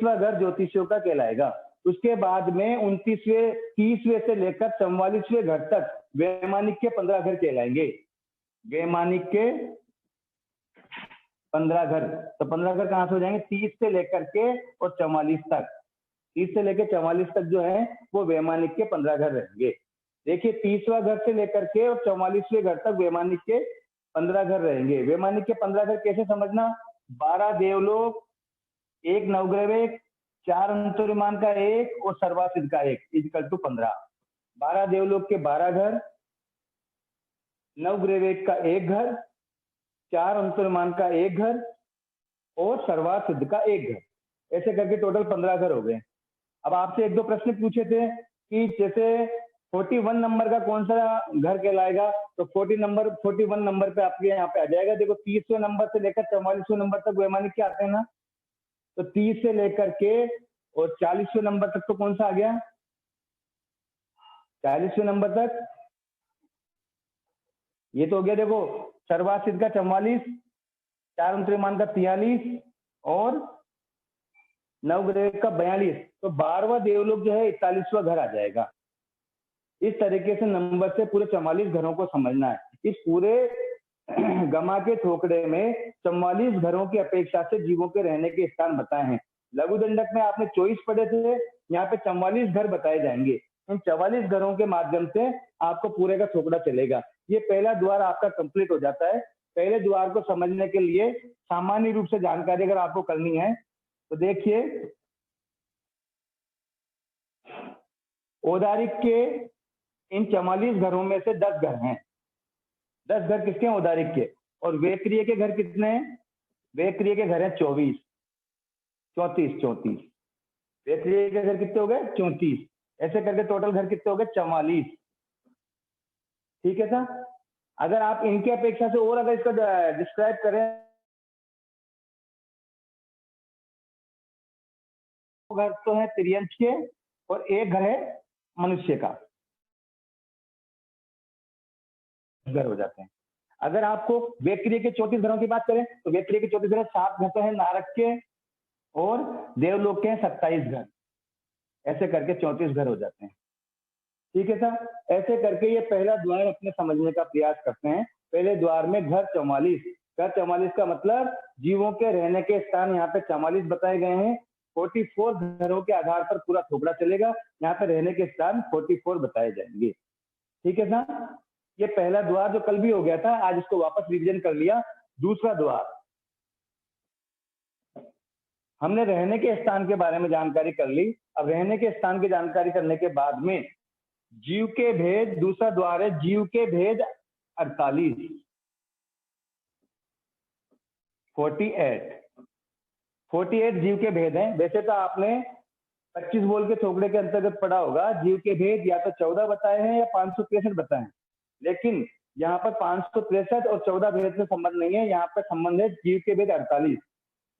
30वां घर ज्योतिषियों का कहलाएगा। उसके बाद में 29वें 30वें से लेकर 44वें घर तक वैमानिक के 15 घर कहलाएंगे। वैमानिक के 15 घर, तो 15 घर कहां से हो जाएंगे? 30 से लेकर के और 44 तक, 30 से लेकर 44 तक जो है वो वैमानिक के 15 घर रहेंगे। देखिए 30वां घर से लेकर के और 44वें घर तक वैमानिक के 15 घर रहेंगे। वैमानिक के 15 घर कैसे समझना? 12 देवलोक, 1 नवग्रह, 4 अंतरिमान का 1 और सर्वासिद्ध का 1 इक्वल टू 15। 12 देवलोक के 12 घर, नवग्रह का 1 घर, 4 अंतरिमान का 1 घर और सर्वासिद्ध का 1 घर, ऐसे करके टोटल 15 घर हो गए। अब आपसे 1-2 प्रश्न पूछे थे कि जैसे 41 नंबर का कौन सा घर कहलाएगा, तो 41 नंबर पे आपके यहाँ पे आ जाएगा। देखो 30वें नंबर से लेकर 44वें नंबर तक वैमानिक के आते हैं ना, तो 30 से लेकर के और 40वें नंबर तक तो कौन सा आ गया? 40वें नंबर तक ये तो हो गया। देखो सर्वासिद्ध का 44, 4 अंतरिमान का 43 और नवग्रह का 42, तो 12वां देवलोक जो है 41वां घर आ जाएगा। इस तरीके से नंबर से पूरे 44 घरों को समझना है। इस पूरे गमा के थोकड़े में 44 घरों की अपेक्षा से जीवों के रहने के स्थान बताए हैं। लघु दंडक में आपने 24 पढ़े थे, यहाँ पे 44 घर बताए जाएंगे। इन 44 घरों के माध्यम से आपको पूरे का थोकड़ा चलेगा। ये पहला द्वार आपका कंप्लीट हो जाता है। पहले द्वार को समझने के लिए सामान्य रूप से जानकारी अगर आपको करनी है तो देखिए, औदारिक के इन 44 घरों में से 10 घर हैं। 10 घर किसके हैं? औदारिक के। और वेक्रिय के घर कितने हैं? वेक्रिय के घर हैं 34। वेक्रिय के घर कितने हो गए? 34। ऐसे करके टोटल घर कितने हो गए? 44। ठीक है सर। अगर आप इनके अपेक्षा से और अगर इसको डिस्क्राइब करें, घर तो है तिर्यंच के और एक घर है मनुष्य का, घर हो जाते हैं। अगर आपको वेक्रिय के 34 घरों की बात करें तो वेक्रिय के 34 घर, 7 घर तो है नारक के और देवलोक के 27 घर, ऐसे करके 34 घर हो जाते हैं। ठीक है सर। ऐसे करके ये पहला द्वार अपने समझने का प्रयास करते हैं। पहले द्वार में घर 44, घर 44 का मतलब जीवों के रहने के स्थान यहाँ पे 44 बताए गए हैं। 44 घरों के आधार पर पूरा थोकड़ा चलेगा। यहाँ पे रहने के स्थान 44 बताए जाएंगे। ठीक है सर। ये पहला द्वार जो कल भी हो गया था, आज इसको वापस रिवीजन कर लिया। दूसरा द्वार, हमने रहने के स्थान के बारे में जानकारी कर ली। अब रहने के स्थान की जानकारी करने के बाद में जीव के भेद, दूसरा द्वार है जीव के भेद 48, 48 जीव के भेद हैं। वैसे तो आपने 25 बोल के थोकड़े के अंतर्गत पढ़ा होगा, जीव के भेद या तो 14 बताए हैं या 563 बताए हैं, लेकिन यहाँ पर 563 और 14 भेद से संबंध नहीं है। यहाँ पर संबंध है जीव के भेद 48।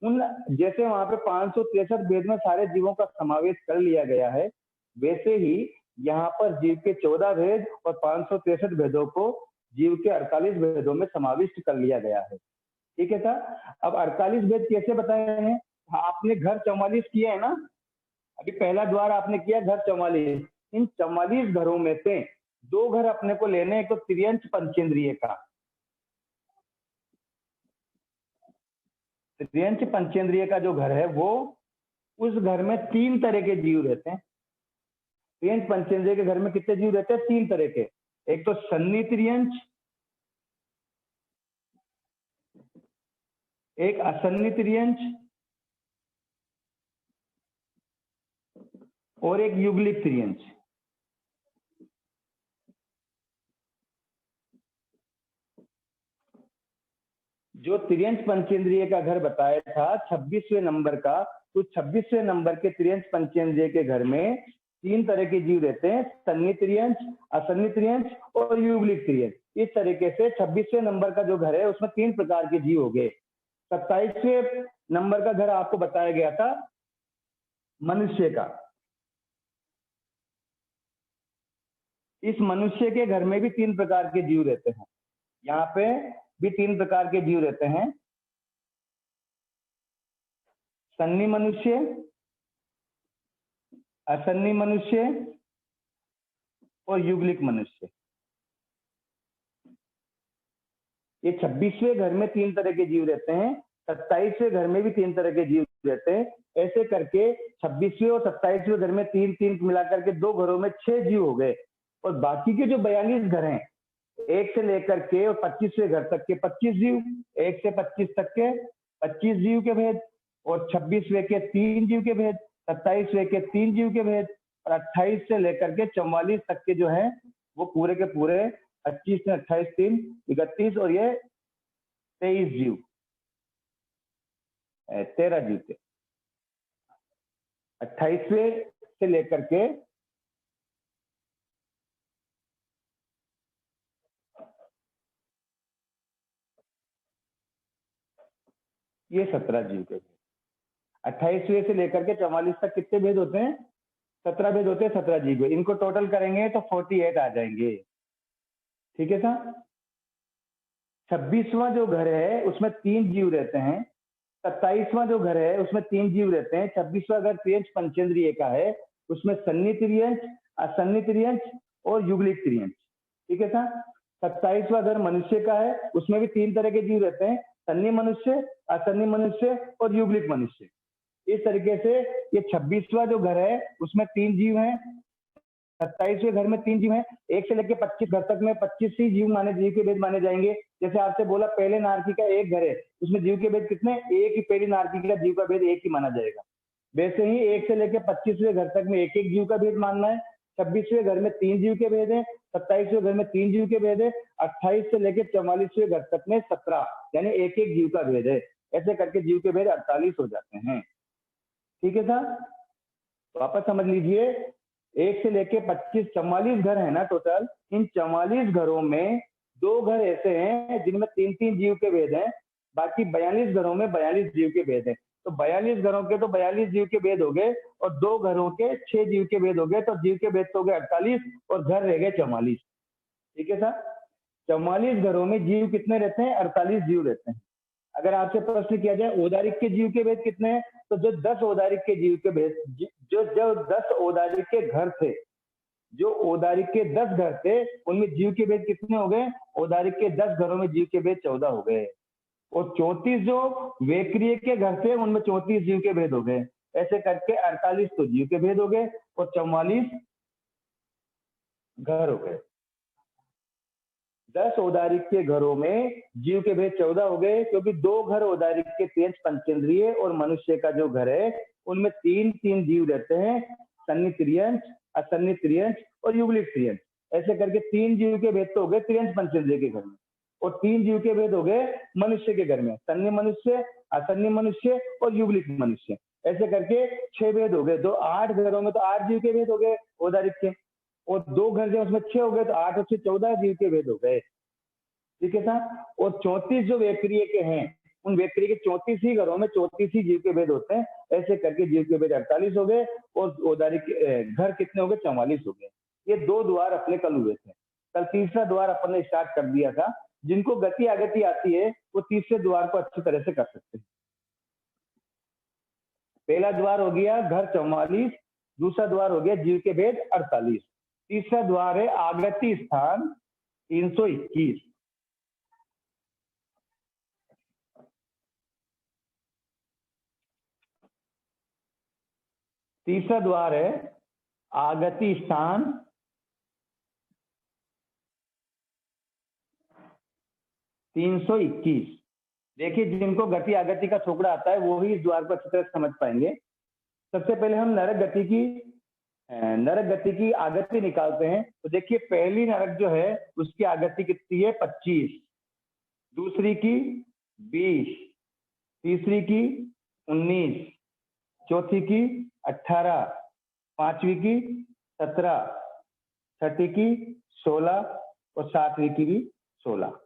उन जैसे वहां पे 563 भेद में सारे जीवों का समावेश कर लिया गया है, वैसे ही यहाँ पर जीव के 14 भेद और 563 भेदों को जीव के 48 भेदों में समाविष्ट कर लिया गया है। ठीक है सर। अब 48 भेद कैसे बताए हैं? आपने घर 44 किया है ना, अभी पहला द्वार आपने किया घर 44। इन 44 घरों में से 2 घर अपने को लेने, एक तो तिर्यंच पंचेंद्रिय का। तिर्यंच पंचेंद्रिय का जो घर है वो, उस घर में 3 तरह के जीव रहते हैं। तिर्यंच पंचेंद्रिय के घर में कितने जीव रहते हैं? 3 तरह के। एक तो सन्नी तिर्यंच, एक असन्नी तिर्यंच और एक युगलिक तिर्यंच। जो तिर्यंच पंचेंद्रिय का घर बताया था 26वें नंबर का, तो 26वें नंबर के तिर्यंच पंचेंद्रिय के घर में 3 तरह के जीव रहते हैं, सन्नी तिर्यंच, असन्नी तिर्यंच और युगलिक तिर्यंच। इस तरीके से 26वें नंबर का जो घर है उसमें 3 प्रकार के जीव हो गए। 27वें नंबर का घर आपको बताया गया था मनुष्य का। इस मनुष्य के घर में भी 3 प्रकार के जीव रहते हैं। यहाँ पे भी 3 प्रकार के जीव रहते हैं, सन्नी मनुष्य, असन्नी मनुष्य और युगलिक मनुष्य। ये 26वें घर में 3 तरह के जीव रहते हैं, 27वें घर में भी 3 तरह के जीव रहते हैं। ऐसे करके 26वें और 27वें घर में 3-3 मिलाकर के 2 घरों में 6 जीव हो गए, और बाकी के जो 42 घर हैं, 1 से लेकर के और 25वें घर तक के 25 जीव, 1 से 25 तक के 25 जीव के भेद, और 26वें के 3 जीव के भेद, 27वें के 3 जीव के भेद, और 28 से लेकर के 44 तक के जो है वो पूरे के पूरे 25 से 28 3 31 और ये 23 जीव, 13 जीव थे। 28वें से लेकर के ये 17 जीव के भेद। 28वें से लेकर के 44 तक कितने भेद होते हैं? 17 भेद होते हैं, 17 जीव। इनको टोटल करेंगे तो 48 आ जाएंगे। ठीक है सर। 26वां जो घर है उसमें 3 जीव रहते हैं, 27वां जो घर है उसमें 3 जीव रहते हैं। 26वां घर त्रियंश पंचेंद्रिय का है, उसमें सन्नी त्रियंश, असन्नी त्रियंश और युगलिक त्रियंश। ठीक है सर। 27वां घर मनुष्य का है, उसमें भी 3 तरह के जीव रहते हैं, सन्नी मनुष्य, असन्नी मनुष्य और युगलिक मनुष्य। इस तरीके से ये 26वां जो घर है उसमें 3 जीव हैं, 27वें घर में 3 जीव हैं, 1 से लेकर 25 घर तक में 25 ही जीव के भेद माने जाएंगे। जैसे आपसे बोला पहले नारकी का एक घर है, उसमें जीव के भेद कितने? एक ही पहली नारकी का जीव का भेद एक ही माना जाएगा। वैसे ही 1 से लेकर 25वें घर तक में एक एक जीव का भेद मानना है। 26वें घर में 3 जीव के भेद है, 27वें घर में 3 जीव के भेद है, 28 से लेकर 44वें घर तक में 17 यानी एक एक जीव का भेद है। ऐसे करके जीव के भेद 48 हो जाते हैं। ठीक है सर। वापस समझ लीजिए, 1 से लेके 25 44 घर है ना टोटल। इन 44 घरों में 2 घर ऐसे हैं जिनमें 3-3 जीव के भेद हैं, बाकी 42 घरों में 42 जीव के भेद हैं। तो 42 घरों के तो 42 जीव के भेद हो गए, और 2 घरों के 6 जीव के भेद हो गए, तो जीव के भेद तो हो गए 48 और घर रह गए 44। ठीक है सर। 44 घरों में जीव कितने रहते हैं? 48 जीव रहते हैं। अगर आपसे प्रश्न किया जाए औदारिक के जीव के भेद कितने हैं, तो जो 10 औदारिक के जीव के भेद, जो 10 औदारिक के घर थे, जो औदारिक के 10 घर थे, उनमें जीव के भेद कितने हो गए? औदारिक के 10 घरों में जीव के भेद 14 हो गए, और 34 जो वेक्रिय के घर थे उनमें 34 जीव के भेद हो गए। ऐसे करके 48 तो जीव के भेद हो गए और 44 घर हो गए। 10 औदारिक के घरों में जीव के भेद 14 हो गए, क्योंकि 2 घर औदारिक के त्रियंश पंचेंद्रिय और मनुष्य का जो घर है उनमें 3-3 जीव रहते हैं, सन्नी त्रियंश, असन्नी त्रियंश और युगलिक त्रियंश। ऐसे करके 3 जीव के भेद तो हो गए त्रियंश पंचेंद्रिय के घर में, और 3 जीव के भेद हो गए मनुष्य के घर में, सन्नी मनुष्य, असन्नी मनुष्य और युगलिक मनुष्य। ऐसे करके 6 भेद हो गए। तो 8 घरों में तो 8 जीव के भेद हो गए औदारिक के, और 2 घर जो उसमें 6 हो गए, तो 8 और 6 14 जीव के भेद हो गए। ठीक है सर। और 34 जो वेक्रिय के हैं, उन वेक्रिय के 34 ही घरों में 34 ही जीव के भेद होते हैं। ऐसे करके जीव के भेद 48 हो गए, और औदारिक घर कितने हो गए? 44 हो गए। ये 2 द्वार अपने कल हुए थे। कल तीसरा द्वार अपन ने स्टार्ट कर दिया था। जिनको गति आगति आती है वो तीसरे द्वार को अच्छी तरह से कर सकते हैं। पहला द्वार हो गया घर 44, दूसरा द्वार हो गया जीव के भेद 48, तीसरा द्वार है आगति स्थान 321। तीसरा द्वार है आगति स्थान 321। देखिए, जिनको गति आगति का छोकड़ा आता है वो ही इस द्वार को अच्छी तरह समझ पाएंगे। सबसे पहले हम नरक गति की आगति निकालते हैं। तो देखिए, पहली नरक जो है उसकी आगति कितनी है? 25, दूसरी की 20, तीसरी की 19, चौथी की 18, पांचवी की 17, छठी की 16 और सातवीं की भी 16।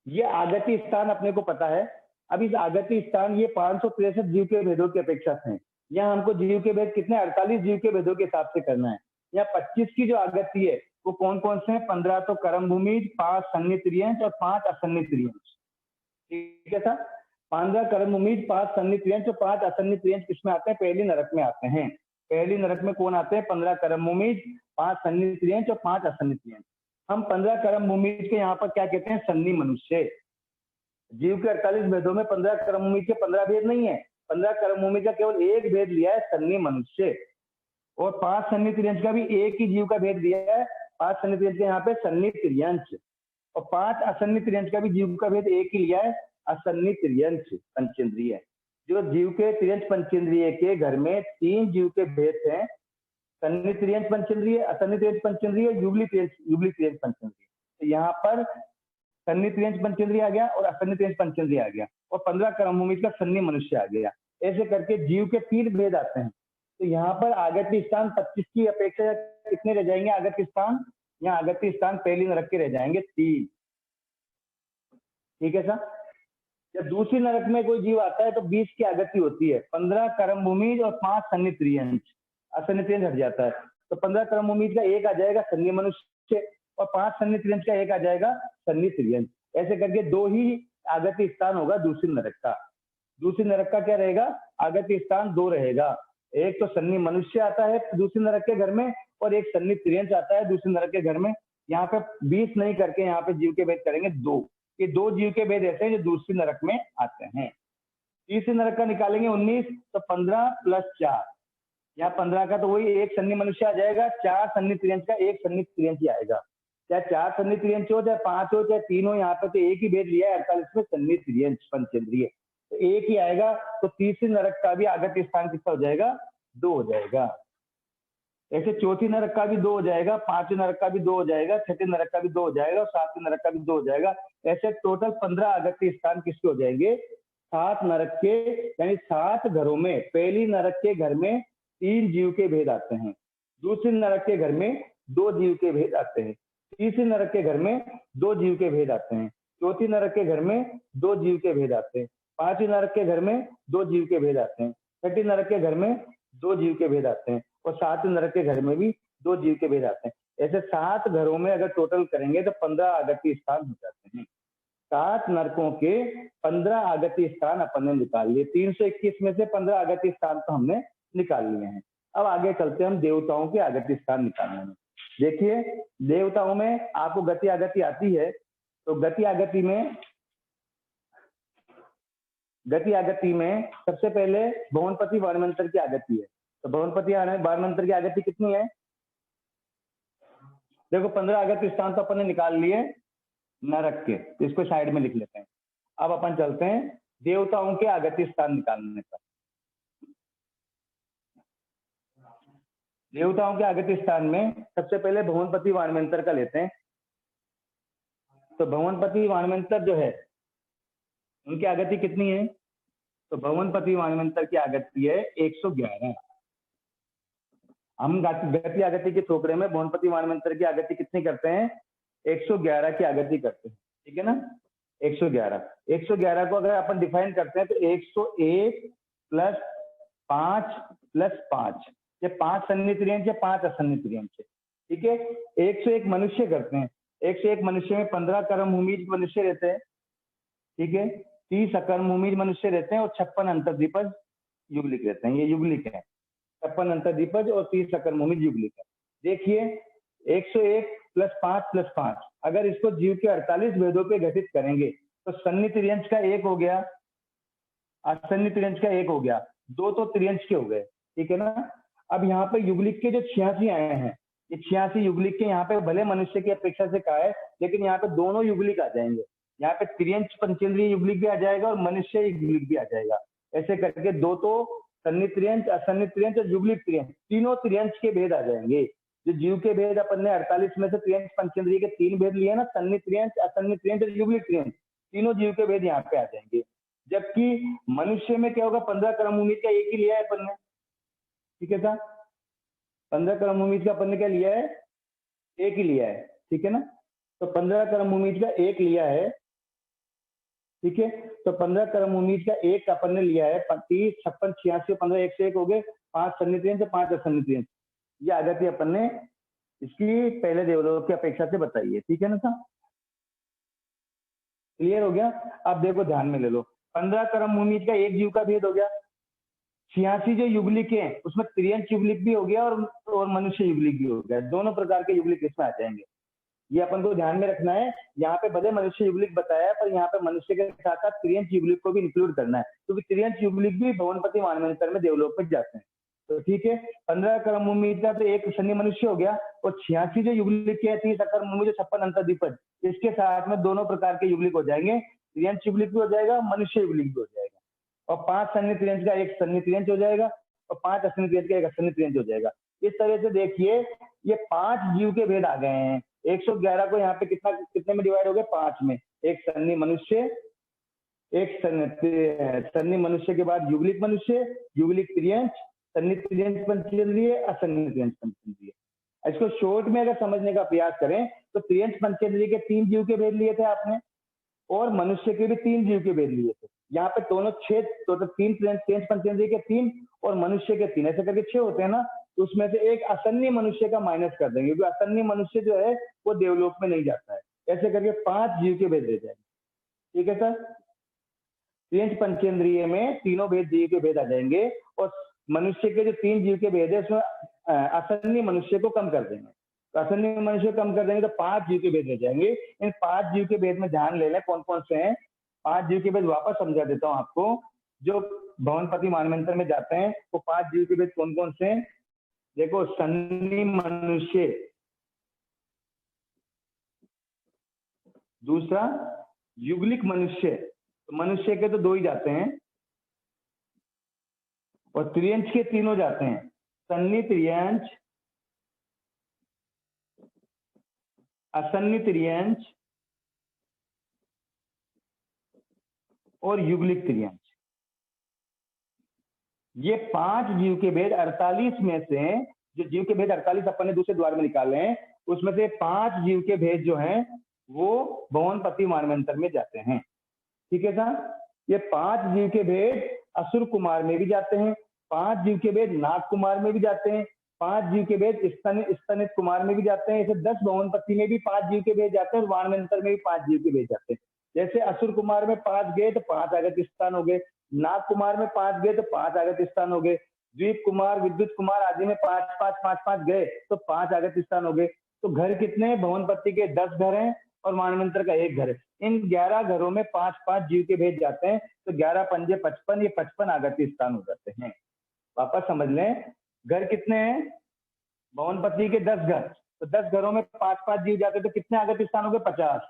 ये आगति स्थान अपने को पता है। अब इस आगति स्थान ये 563 जीव के भेदों की अपेक्षा है। यहाँ हमको जीव के भेद कितने? 48 जीव के भेदों के हिसाब से करना है। यहाँ 25 की जो आगति है वो कौन कौन से हैं? 15 तो कर्म भूमिज, 5 सन्नी त्रियंश और 5 असन्नी त्रियंश। ठीक है सर। 15 कर्म भूमिज, 5 सन्नी त्रियंश और 5 असन्नी त्रियंश किसमें आते हैं? पहली नरक में आते हैं। पहली नरक में कौन आते हैं? 15 कर्म भूमिज, 5 सन्नी त्रियंच और 5 असन्नी त्रियंच। हम 15 कर्म भूमिज के यहाँ पर क्या कहते हैं? सन्नी मनुष्य। जीव के 48 भेदों में 15 कर्म भूमिज के 15 भेद नहीं है, 15 कर्म भूमिज का केवल एक भेद लिया है, सन्नी मनुष्य। और 5 सन्नी त्रियंच का भी एक ही जीव का भेद दिया है, 5 सन्नी त्रियंच के यहाँ पे सन्नी त्रियंच। और 5 असन्नी त्रियंच का भी जीव का भेद एक ही लिया है, असन्नी त्रियंच पंचेंद्रिय। जो जीव के त्रियंच पंचेंद्रिय के घर में 3 जीव के भेद हैं, सन्नी त्रियंच पंचेंद्रिय, असन्नी त्रियंच पंचेंद्रिय, युगली त्रियंच पंचेंद्रिय। तो यहाँ पर सन्नी त्रियंच पंचेंद्रिय आ गया और असन्नी त्रियंच पंचेंद्रिय आ गया, और 15 कर्म भूमि का सन्नी मनुष्य आ गया। ऐसे करके जीव के 3 भेद आते हैं। तो यहाँ पर आगत्य स्थान 25 की अपेक्षा कितने रह जाएंगे? आगत्य स्थान, यहाँ आगत्य स्थान पहली नरक के रह जाएंगे 3। ठीक है सर। जब दूसरी नरक में कोई जीव आता है तो 20 की आगत्य होती है, 15 कर्म भूमिज और 5 सन्नी त्रियंच, असन्नी त्रियंच हट जाता है। तो 15 कर्म भूमिज का एक आ जाएगा सन्नी मनुष्य, और 5 सन्नी त्रियंच का एक आ जाएगा सन्नी त्रियंच। ऐसे करके 2 ही आगत्य स्थान होगा दूसरी नरक का। दूसरी नरक का क्या रहेगा? आगत्य स्थान 2 रहेगा। एक तो सन्नी मनुष्य आता है दूसरी नरक के घर में, और एक सन्नी त्रियंच आता है दूसरी नरक के घर में। यहाँ पे 20 नहीं करके यहाँ पे जीव के भेद करेंगे 2। ये 2 जीव के भेद ऐसे हैं जो दूसरी नरक में आते हैं। तीसरी नरक का निकालेंगे 19, तो 15 + 4, यहाँ 15 का तो वही एक सन्नी मनुष्य आ जाएगा, 4 सन्नी त्रियंच का एक सन्नी त्रियंच ही आएगा। चाहे 4 सन्नी त्रियंच हो, चाहे 5 हो, चाहे 3 हो, यहाँ पे तो एक ही भेद लिया है 48 में, सन्नी त्रियंच पंचेंद्रिय, तो एक ही आएगा। तो तीसरी नरक का भी आगत्य स्थान कितना हो जाएगा? 2 हो जाएगा। ऐसे चौथी नरक का भी 2 हो जाएगा, पांचवी नरक का भी 2 हो जाएगा, छठी नरक का भी 2 हो जाएगा, और सातवीं नरक का भी 2 हो जाएगा। ऐसे टोटल 15 आगत्य स्थान किसके हो जाएंगे? 7 नरक के, यानी 7 घरों में पहली नरक के घर में 3 जीव के भेद आते हैं, दूसरी नरक के घर में 2 जीव के भेद आते हैं, तीसरी नरक के घर में 2 जीव के भेद आते हैं, चौथी नरक के घर में 2 जीव के भेद आते हैं, पांचवी नरक के घर में 2 जीव के भेद आते हैं, छठी नरक के घर में 2 जीव के भेद आते हैं, और 7वें नरक के घर में भी 2 जीव के भेद आते हैं। ऐसे 7 घरों में अगर टोटल करेंगे तो 15 आगत्य स्थान हो जाते हैं। 7 नरकों के 15 आगत्य स्थान अपन ने निकाल लिए। 321 में से 15 आगत्य स्थान तो हमने निकाल लिए हैं। अब आगे चलते हैं हम देवताओं के आगत्य स्थान निकालने में। देखिए, देवताओं में आपको गति आगति आती है, तो गति आगति में सबसे पहले भुवनपति वाणमंत्र की आगति है। तो भुवनपति वाणमंत्र की आगति कितनी है? देखो, 15 आगत्य स्थान तो अपन ने निकाल लिए नरक के, तो इसको साइड में लिख लेते हैं। अब अपन चलते हैं देवताओं के आगत्य स्थान निकालने पर। देवताओं के आगत्य स्थान में सबसे पहले भुवनपति वाणमंत्र का लेते हैं। तो भुवनपति वाणमंत्र जो है, उनकी आगति कितनी है? तो भुवनपति वाणमंत्र की आगति है 111। हम गति आगति के टोकरे में भुवनपति वाणमंत्र की आगति कितनी करते हैं? 111 की आगति करते हैं। ठीक है ना? 111 को अगर अपन डिफाइन करते हैं तो 101 + 5 + 5, ये 5 सन्नी त्रियंच या 5 असन्नी त्रियंच है। ठीक है, 101 मनुष्य करते हैं। 101 मनुष्य में 15 कर्म भूमिज मनुष्य रहते हैं। ठीक है, 30 अकर्म भूमिज मनुष्य रहते हैं, और 56 अंतर्दीपज युगलिक रहते हैं। ये युगलिक है, 56 अंतर्दीपज और 30 अकर्म भूमिज युगलिक है। देखिए, 101 + 5 + 5, अगर इसको जीव के 48 भेदों पे घटित करेंगे तो सन्नी त्रियंच का 1 हो गया, असन्नी त्रियंच का 1 हो गया, 2 तो त्रियंच के हो गए। ठीक है ना? अब यहाँ पे युगलिक के जो 86 आए हैं, ये 86 युगलिक के यहाँ पे भले मनुष्य की अपेक्षा से कहा है, लेकिन यहाँ पे दोनों युगलिक आ जाएंगे। यहाँ पे त्रियंच पंचेंद्रिय युगलिक भी आ जाएगा और मनुष्य युगलिक भी आ जाएगा। ऐसे करके 2 तो सन्नी त्रियंच, असन्नी त्रियंच और युगलिक त्रियंच, तीनों त्रियंच के भेद आ जाएंगे। जो जीव के भेद अपन ने 48 में से त्रियंच पंचेंद्रिय के 3 भेद लिए ना, सन्नी त्रियंच, असन्नी त्रियंच और युगलिक त्रियंच, तीनों जीव के भेद यहाँ पे आ जाएंगे। जबकि मनुष्य में क्या होगा? 15 कर्म भूमि का एक ही लिया है अपन ने। ठीक है सर, 15 कर्म भूमि का अपन ने क्या लिया है? एक ही लिया है। ठीक है ना? तो 15 कर्म भूमि का एक लिया है। ठीक है, तो 15 कर्म भूमि का एक अपन ने लिया है। 30, 56, 86, 15, 101 हो गए, 5 सन्नी त्रियंच, 5 असन्नी त्रियंच। ये आगति अपन ने इसकी पहले देवताओं की अपेक्षा से बताई है। ठीक है ना सर? क्लियर हो गया? अब देखो, ध्यान में ले लो, 15 कर्म भूमि का एक जीव का भेद हो गया, 86 जो युगलिक है उसमें त्रियंश युगलिक भी हो गया और मनुष्य युगलिक भी हो गया, दोनों प्रकार के युगलिक इसमें आ जाएंगे। ये अपन को ध्यान में रखना है। यहाँ पे भले मनुष्य युगलिक बताया है, पर यहाँ पे मनुष्य के साथ साथ त्रियंश युगलिक को भी इंक्लूड करना है, क्योंकि त्रियंश युगलिक भी भवनपति मानवंतर में देवलोक में जाते हैं। तो ठीक है, 15 कर्म भूमि का तो एक सन्नी मनुष्य हो गया, और 86 जो युगलिक है, 30 अकर्म भूमि, जो 56 अंतर्द्विपद, इसके साथ में दोनों प्रकार के युगलिक हो जाएंगे, त्रियंश युगलिक भी हो जाएगा, मनुष्य युगलिक भी हो जाएगा। और 5 सन्नी त्रियंश का एक सन्नी त्रियंश हो जाएगा, और 5 असन्नी त्रियंश का एक असन्नी त्रियंश हो जाएगा। इस तरह से देखिए ये 5 जीव के भेद आ गए हैं। 111 को यहाँ पे कितने में डिवाइड हो गए? 5 में। एक सन्नी मनुष्य, एक सन्नी मनुष्य के बाद युगलिक मनुष्य, युगलिक त्रियंश, सन्नी त्रियंश पंचेंद्रिय, असन्नी त्रियंश पंचेंद्रिय। इसको शॉर्ट में अगर समझने का प्रयास करें तो त्रियंश पंचेंद्रिय के 3 जीव के भेद लिए थे आपने, और मनुष्य के भी 3 जीव के भेद लिए थे। यहाँ पे दोनों 6, तो 3 त्रियंश पंचेंद्रिय के 3 और मनुष्य के 3, ऐसे करके 6 होते हैं ना। तो उसमें से एक असन्नी मनुष्य का माइनस कर देंगे, क्योंकि असन्नी मनुष्य जो है वो देवलोक में नहीं जाता है। ऐसे करके 5 जीव के भेद दे जाएंगे। ठीक है सर, त्रियंश पंचेंद्रिय में तीनों भेद जीव के भेद आ जाएंगे, और मनुष्य के जो 3 जीव के भेद है उसमें असन्नी मनुष्य को कम कर देंगे। तो असन्नी मनुष्य को कम कर देंगे तो 5 जीव के भेद रह जाएंगे। इन 5 जीव के भेद में ध्यान ले लें कौन कौन से हैं। 5 जीव के भेद वापस समझा देता हूँ आपको। जो भवनपति मानवंतर में जाते हैं वो 5 जीव के भेद कौन कौन से हैं? देखो, सन्नी मनुष्य, दूसरा युगलिक मनुष्य, तो मनुष्य के तो 2 ही जाते हैं, और त्रियंश के 3 जाते हैं, सन्नी त्रियंश, असन्नी त्रियंश और युगलिक त्रियंश। ये 5 जीव के भेद 48 में से, जो जीव के भेद 48 अपन ने दूसरे द्वार में निकाले हैं, उसमें से 5 जीव के भेद जो हैं वो भवनपति मानवंतर में जाते हैं। ठीक है सर, ये 5 जीव के भेद असुर कुमार में भी जाते हैं, 5 जीव के भेद नाग कुमार में भी जाते हैं, 5 जीव के भेद स्तनित कुमार में भी जाते हैं। ऐसे 10 भवनपति में भी 5 जीव के भेद जाते हैं, और मानवंतर में भी 5 जीव के भेद जाते हैं। जैसे असुर कुमार में 5 गए तो 5 आगत स्थान हो गए, नाग कुमार में 5 गए तो 5 आगत स्थान हो गए, द्वीप कुमार, विद्युत कुमार आदि में 5 गए तो 5 आगत स्थान हो गए। तो घर कितने? भवनपति के 10 घर हैं और मानवंतर का 1 घर है। इन 11 घरों में 5-5 जीव के भेद जाते हैं, तो 11 पंजे 55, ये 55 आगत स्थान हो जाते हैं। वापस समझ लें, घर कितने हैं? भवनपति के 10 घर, तो 10 घरों में 5-5 जीव जाते हैं, तो कितने आगत स्थान हो गए? 50।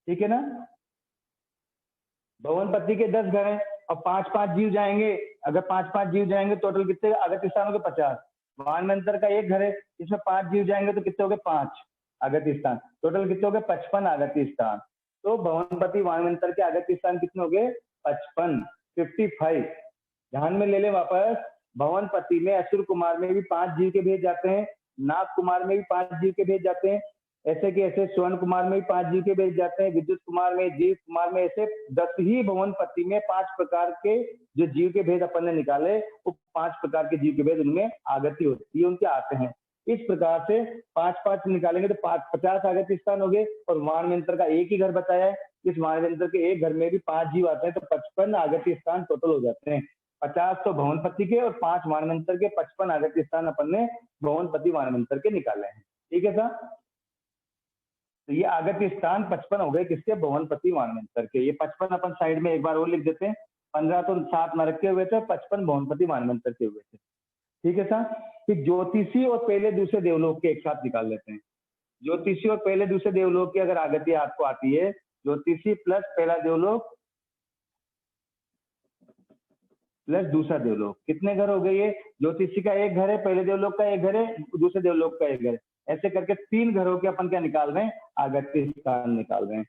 ठीक है ना, भवनपति के 10 घर हैं और 5-5 जीव जाएंगे, अगर 5-5 जीव जाएंगे टोटल कितने आगत स्थान हो गए? 50। मानवंतर का 1 घर है, इसमें 5 जीव जाएंगे तो कितने हो गए? 5 आगत स्थान, टोटल कितने हो गए? 55 आगत स्थान। तो भवनपति मानवंतर के आगत स्थान कितने हो गए? 55, 55। ध्यान में ले ले वापस, भवनपति में असुर कुमार में भी 5 जीव के भेद जाते हैं, नाग कुमार में भी 5 जीव के भेद जाते हैं, ऐसे के ऐसे स्वर्ण कुमार में भी 5 जीव के भेद जाते हैं, विद्युत कुमार में, जीव कुमार में, ऐसे 10 ही भवनपति में 5 प्रकार के जो जीव के भेद अपन ने निकाले, वो 5 प्रकार के जीव के भेद उनमें आगति होती है, उनके आते हैं। इस प्रकार से 5-5 निकालेंगे तो 50 आगत स्थान हो गए, और मानवंतर का 1 ही घर बताया है, इस मानवंतर के 1 घर में भी 5 जीव आते हैं, तो 55 आगत स्थान टोटल हो जाते हैं। 50 तो भवनपति के और 5 मानवंतर के, 55 आगत स्थान अपन ने भवनपति मानवंतर के निकाले हैं। ठीक है सर, तो ये आगत स्थान 55 हो गए किसके? भवनपति मानवंतर के। ये 55 अपन साइड में एक बार और लिख देते हैं, 15 तो साथ में रखे हुए थे, 55 भवनपति मानवंतर के हुए थे। ठीक है सर, फिर ज्योतिषी और पहले दूसरे देवलोक के एक साथ निकाल लेते हैं। ज्योतिषी और पहले दूसरे देवलोक की अगर आगति आपको आती है, ज्योतिषी प्लस पहला देवलोक प्लस दूसरा देवलोक, कितने घर हो गए? ये ज्योतिषी का 1 घर है, पहले देवलोक का 1 घर है, दूसरे देवलोक का 1 घर है, ऐसे करके 3 घरों के अपन क्या निकाल रहे हैं? आगत्य स्थान निकाल रहे हैं।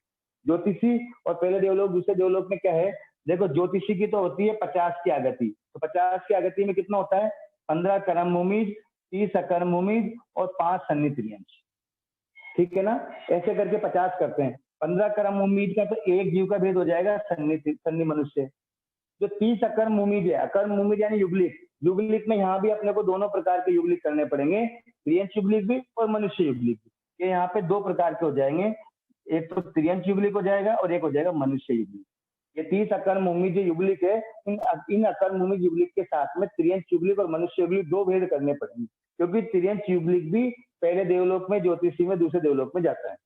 ज्योतिषी और पहले देवलोक दूसरे देवलोक में क्या है? देखो, ज्योतिषी की तो होती है 50 की आगति, तो 50 की आगति में कितना होता है? 15 कर्म भूमिज, 30 अकर्म भूमिज और 5 सन्नी त्रियंश। ठीक है ना, ऐसे करके 50 करते हैं। 15 कर्म भूमिज का तो 1 जीव का भेद हो जाएगा, सन्नी मनुष्य। जो 30 अकर्म भूमिज है, अकर्म भूमिज यानी युगलिक, युगलिक में यहाँ भी अपने को दोनों प्रकार के युगलिक करने पड़ेंगे, त्रियंश युगलिक भी और मनुष्य युगलिक भी। ये यहाँ पे 2 प्रकार के हो जाएंगे, एक तो त्रियंश युगलिक हो जाएगा और एक हो जाएगा मनुष्य युगलिक। ये 30 अकर्म भूमि जो युगलिक है, इन अकर्म भूमि युगलिक के साथ में त्रियंश युगलिक और मनुष्य युगलिक दो भेद करने पड़ेंगे, क्योंकि त्रियंश युगलिक भी पहले देवलोक में ज्योतिषी में दूसरे देवलोक में जाता है।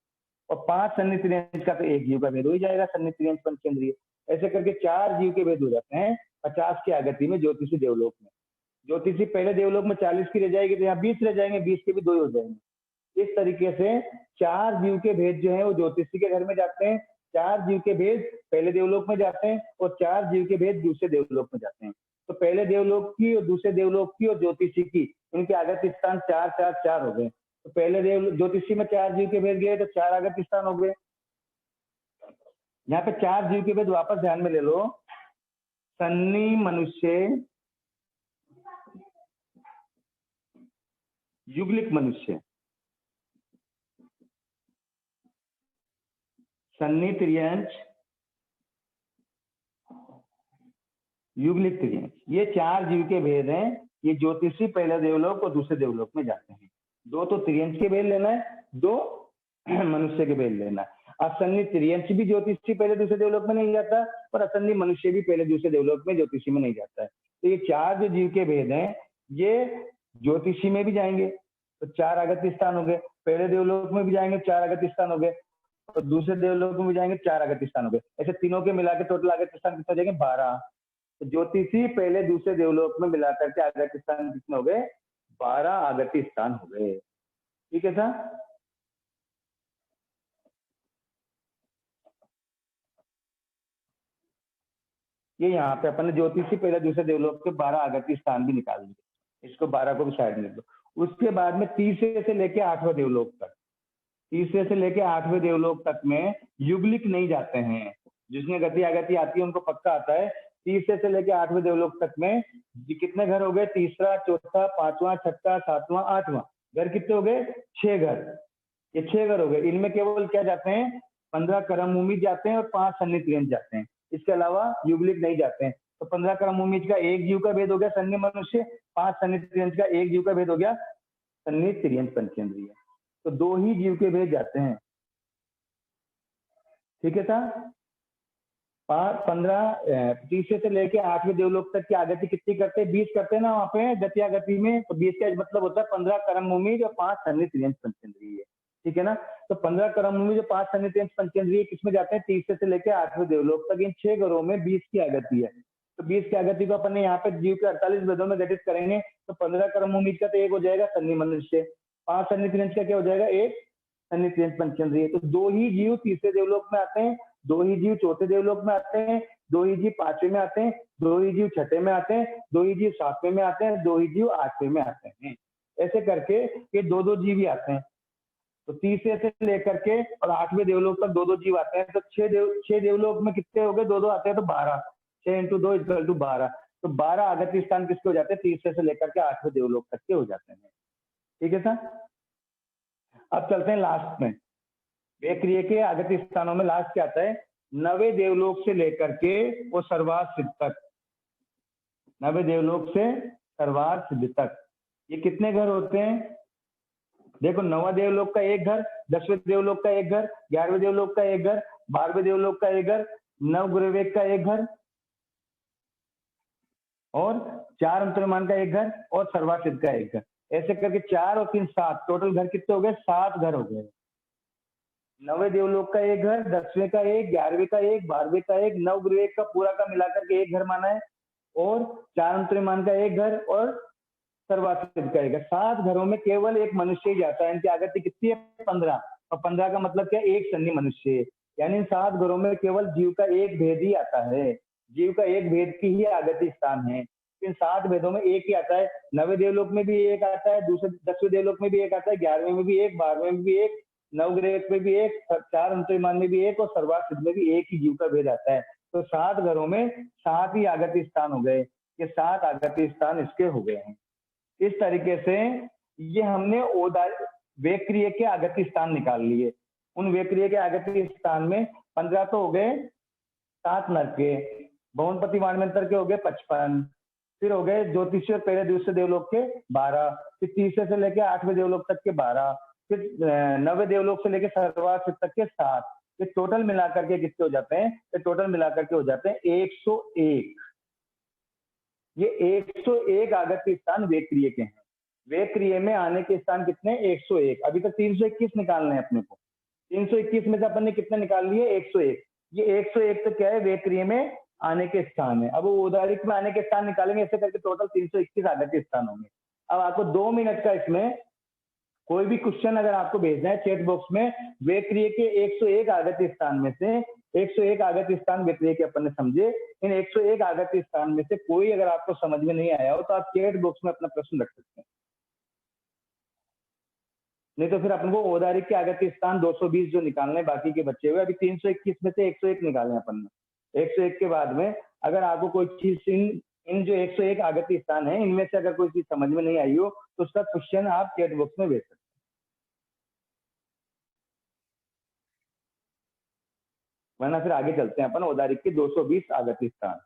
और 5 सन्नि त्रियंश का तो एक जीव का भेद हो ही जाएगा, सन्नि त्रियंश पंचेंद्रिय। ऐसे करके 4 जीव के भेद हो जाते हैं 50 की आगति में ज्योतिषी देवलोक में। ज्योतिषी पहले देवलोक में 40 की रह जाएगी, तो यहाँ 20 रह जाएंगे, 20 के भी 2 ही हो जाएंगे। इस तरीके से 4 जीव के भेद जो है वो ज्योतिषी के घर में जाते हैं, 4 जीव के भेद पहले देवलोक में जाते हैं, और 4 जीव के भेद दूसरे देवलोक में जाते हैं। तो पहले देवलोक की और दूसरे देवलोक की और ज्योतिषी की, इनके आगत स्थान 4 4 4 हो गए। तो पहले देव ज्योतिषी में 4 जीव के भेद गए, तो 4 आगत स्थान हो गए। यहाँ पे 4 जीव के भेद वापस ध्यान में ले लो। सन्नी मनुष्य, युगलिक मनुष्य, सन्नी त्रियंश, युगलिक त्रियंश, ये 4 जीव के भेद हैं। ये ज्योतिषी पहले देवलोक और दूसरे देवलोक में जाते हैं। 2 तो त्रियंश के भेद लेना है, 2 मनुष्य के भेद लेना है। असन्नी त्रियंश भी ज्योतिषी पहले दूसरे देवलोक में नहीं जाता, और असन्नी मनुष्य भी पहले दूसरे देवलोक में ज्योतिषी में नहीं जाता है। तो ये 4 जो जीव के भेद हैं, ये ज्योतिषी में भी जाएंगे तो 4 आगत स्थान हो गए, पहले देवलोक में भी जाएंगे 4 आगत स्थान हो गए, और दूसरे देवलोक में भी जाएंगे 4 आगत स्थान हो गए। ऐसे तीनों के मिला के टोटल आगत स्थान कितने हो जाएंगे? 12। तो ज्योतिषी पहले दूसरे देवलोक में मिलाकर के आगत स्थान कितने हो गए? 12 आगत स्थान हो गए। ठीक है सर? ये यहाँ पे अपन ने ज्योतिषी पहले दूसरे देवलोक के 12 आगत स्थान भी निकाल दिए। इसको 12 को भी साइड में दो। उसके बाद में तीसरे से लेके 8वें देवलोक तक, तीसरे से लेके 8वें देवलोक तक में युगलिक नहीं जाते हैं। जिसमें गति आगति आती है उनको पक्का आता है। तीसरे से लेके 8वें देवलोक तक में कितने घर हो गए? तीसरा, चौथा, 5वां, 6वां, 7वां, 8वां घर कितने हो गए? 6 घर। ये 6 घर हो गए। इनमें केवल क्या जाते हैं? 15 कर्म भूमि जाते हैं और 5 सन्नि त्रियंश जाते हैं। इसके अलावा युगलिक नहीं जाते हैं। तो 15 कर्म भूमि का एक जीव का भेद हो गया सन्नि मनुष्य, 5 सन्नि त्रियंश का एक जीव का भेद हो गया सन्नि त्रियंश पंचेंद्रिय। तो 2 ही जीव के भेद जाते हैं। ठीक है सर? 30 से लेके 8वें देवलोक तक की आगति कितनी करते हैं? 20 करते हैं ना वहाँ पे गति आगति में। तो 20 का मतलब होता है 15 कर्म भूमि जो 5 सन्नि त्रियंश पंचेंद्रिय। ठीक है ना? तो 15 कर्म भूमि जो 5 सन्नि त्रियंश पंचेंद्रिय किसमें जाते हैं? 30 से लेके 8वें देवलोक तक। इन 6 घरों में 20 की आगति है। तो 20 की आगति को अपन ने यहाँ पे जीव के 48 भेदों में घटित करेंगे। तो 15 कर्म भूमि का तो एक हो जाएगा सन्नि मनुष्य, 5 सन्नि त्रियंश का क्या हो जाएगा? एक सन्नि त्रियंश पंचेंद्रिय। तो 2 ही जीव तीसरे देवलोक में आते हैं, 2 ही जीव चौथे देवलोक में आते हैं, 2 ही जीव 5वें में आते हैं, 2 ही जीव 6ठे में आते हैं, 2 ही जीव 7वें में आते हैं, 2 ही जीव 8वें में आते हैं। ऐसे करके ये 2-2 जीव ही आते हैं। तो तीसरे से लेकर के और 8वें देवलोक तक 2-2 जीव आते हैं। तो 6 देवलोक में कितने हो गए? 2-2 आते हैं, तो 12। 6 × 2 = 12। तो 12 आगत स्थान किसके हो जाते हैं? तीसरे से लेकर के 8वें देवलोक तक के हो जाते हैं। ठीक है सर? अब चलते हैं लास्ट में। वेक्रिय के आगत स्थानों में लास्ट क्या आता है? 9वें देवलोक से लेकर के वो सर्वार्थ सिद्ध तक, 9वें देवलोक से सर्वार्थ सिद्ध तक ये कितने घर होते हैं? देखो, 9वां देवलोक का एक घर, 10वें देवलोक का एक घर, 11वें देवलोक का एक घर, 12वें देवलोक का एक घर, नवग्रहवेग का एक घर, और 4 अंतर्मान का एक घर, और सर्वार्थ सिद्ध का एक घर। ऐसे करके 4 और 3 7 टोटल घर कितने हो गए? 7 घर हो गए। 9वें देवलोक का एक घर, 10वें का एक, 11वें का एक, 12वें का एक, नवग्रहवेग का पूरा का मिलाकर के एक घर माना है, और 4 अंतर्मान का एक घर, और सर्वार्थ सिद्ध का एक घर। 7 घरों में केवल एक मनुष्य ही जाता है। इनकी आगति कितनी है? 15। और 15 का मतलब क्या? एक सन्नि मनुष्य। यानी इन 7 घरों में केवल जीव का एक भेद ही आता है। जीव का एक भेद की ही आगति स्थान है। इन 7 भेदों में एक ही आता है। 9वें देवलोक में भी एक आता है, दूसरे 10वें देवलोक में भी एक आता है, 11वें में भी एक, 12वें में भी एक, नवग्रह में भी एक, 4 अंतर्मान में भी एक, और सर्वार्थ सिद्ध में भी एक ही जीव का भेद आता है। तो 7 घरों में 7 ही आगति स्थान हो गए। ये 7 आगति स्थान इसके हो गए हैं। इस तरीके से ये हमने वेक्रिय के आगति स्थान निकाल लिए। उन वेक्रिय के आगति स्थान में 15 तो हो गए 7 नर के, भवनपति वाणमंत्र के हो गए 55, फिर हो गए ज्योतिषी और पहले दूसरे देवलोक के 12, फिर तीसरे से लेके 8वें देवलोक तक के 12, फिर 9वें देवलोक से लेके सर्वार्थ सिद्ध तक के 7, ये टोटल मिलाकर के कितने हो जाते हैं? ये टोटल मिलाकर के हो जाते हैं 101। ये 101 आगत्य स्थान वेक्रिय के हैं। वेक्रिय में आने के स्थान कितने? 101। अभी तक 321 निकालने हैं अपने को। 321 में से अपन ने कितने निकाल लिए? 101। ये 101 तो क्या है? वेक्रिय में आने के स्थान है। अब वो उदाहरिक में आने के स्थान निकालेंगे, ऐसे करके टोटल 321 आगत्य स्थान होंगे। अब आपको 2 मिनट का इसमें कोई भी क्वेश्चन अगर आपको भेजना है चैट बॉक्स में, वेक्रिय के 101 आगत्य स्थान में से 101 आगत्य स्थान वेक्रिय के अपन ने समझे, इन 101 आगत्य स्थान में से कोई अगर आपको समझ में नहीं आया हो तो आप चैट बॉक्स में अपना प्रश्न रख सकते हैं। नहीं तो फिर अपन को औदारिक के आगत्य स्थान 220 जो निकालने बाकी के बच्चे हुए, अभी 321 में से 101 निकालने अपन ने। 101 के बाद में अगर आपको कोई चीज इन जो 101 आगत्य स्थान है इनमें से अगर कोई चीज समझ में नहीं आई हो तो उसका क्वेश्चन आप चैट बॉक्स में भेज सकते हैं। वरना फिर आगे चलते हैं अपन औदारिक के 220 आगत्य स्थान।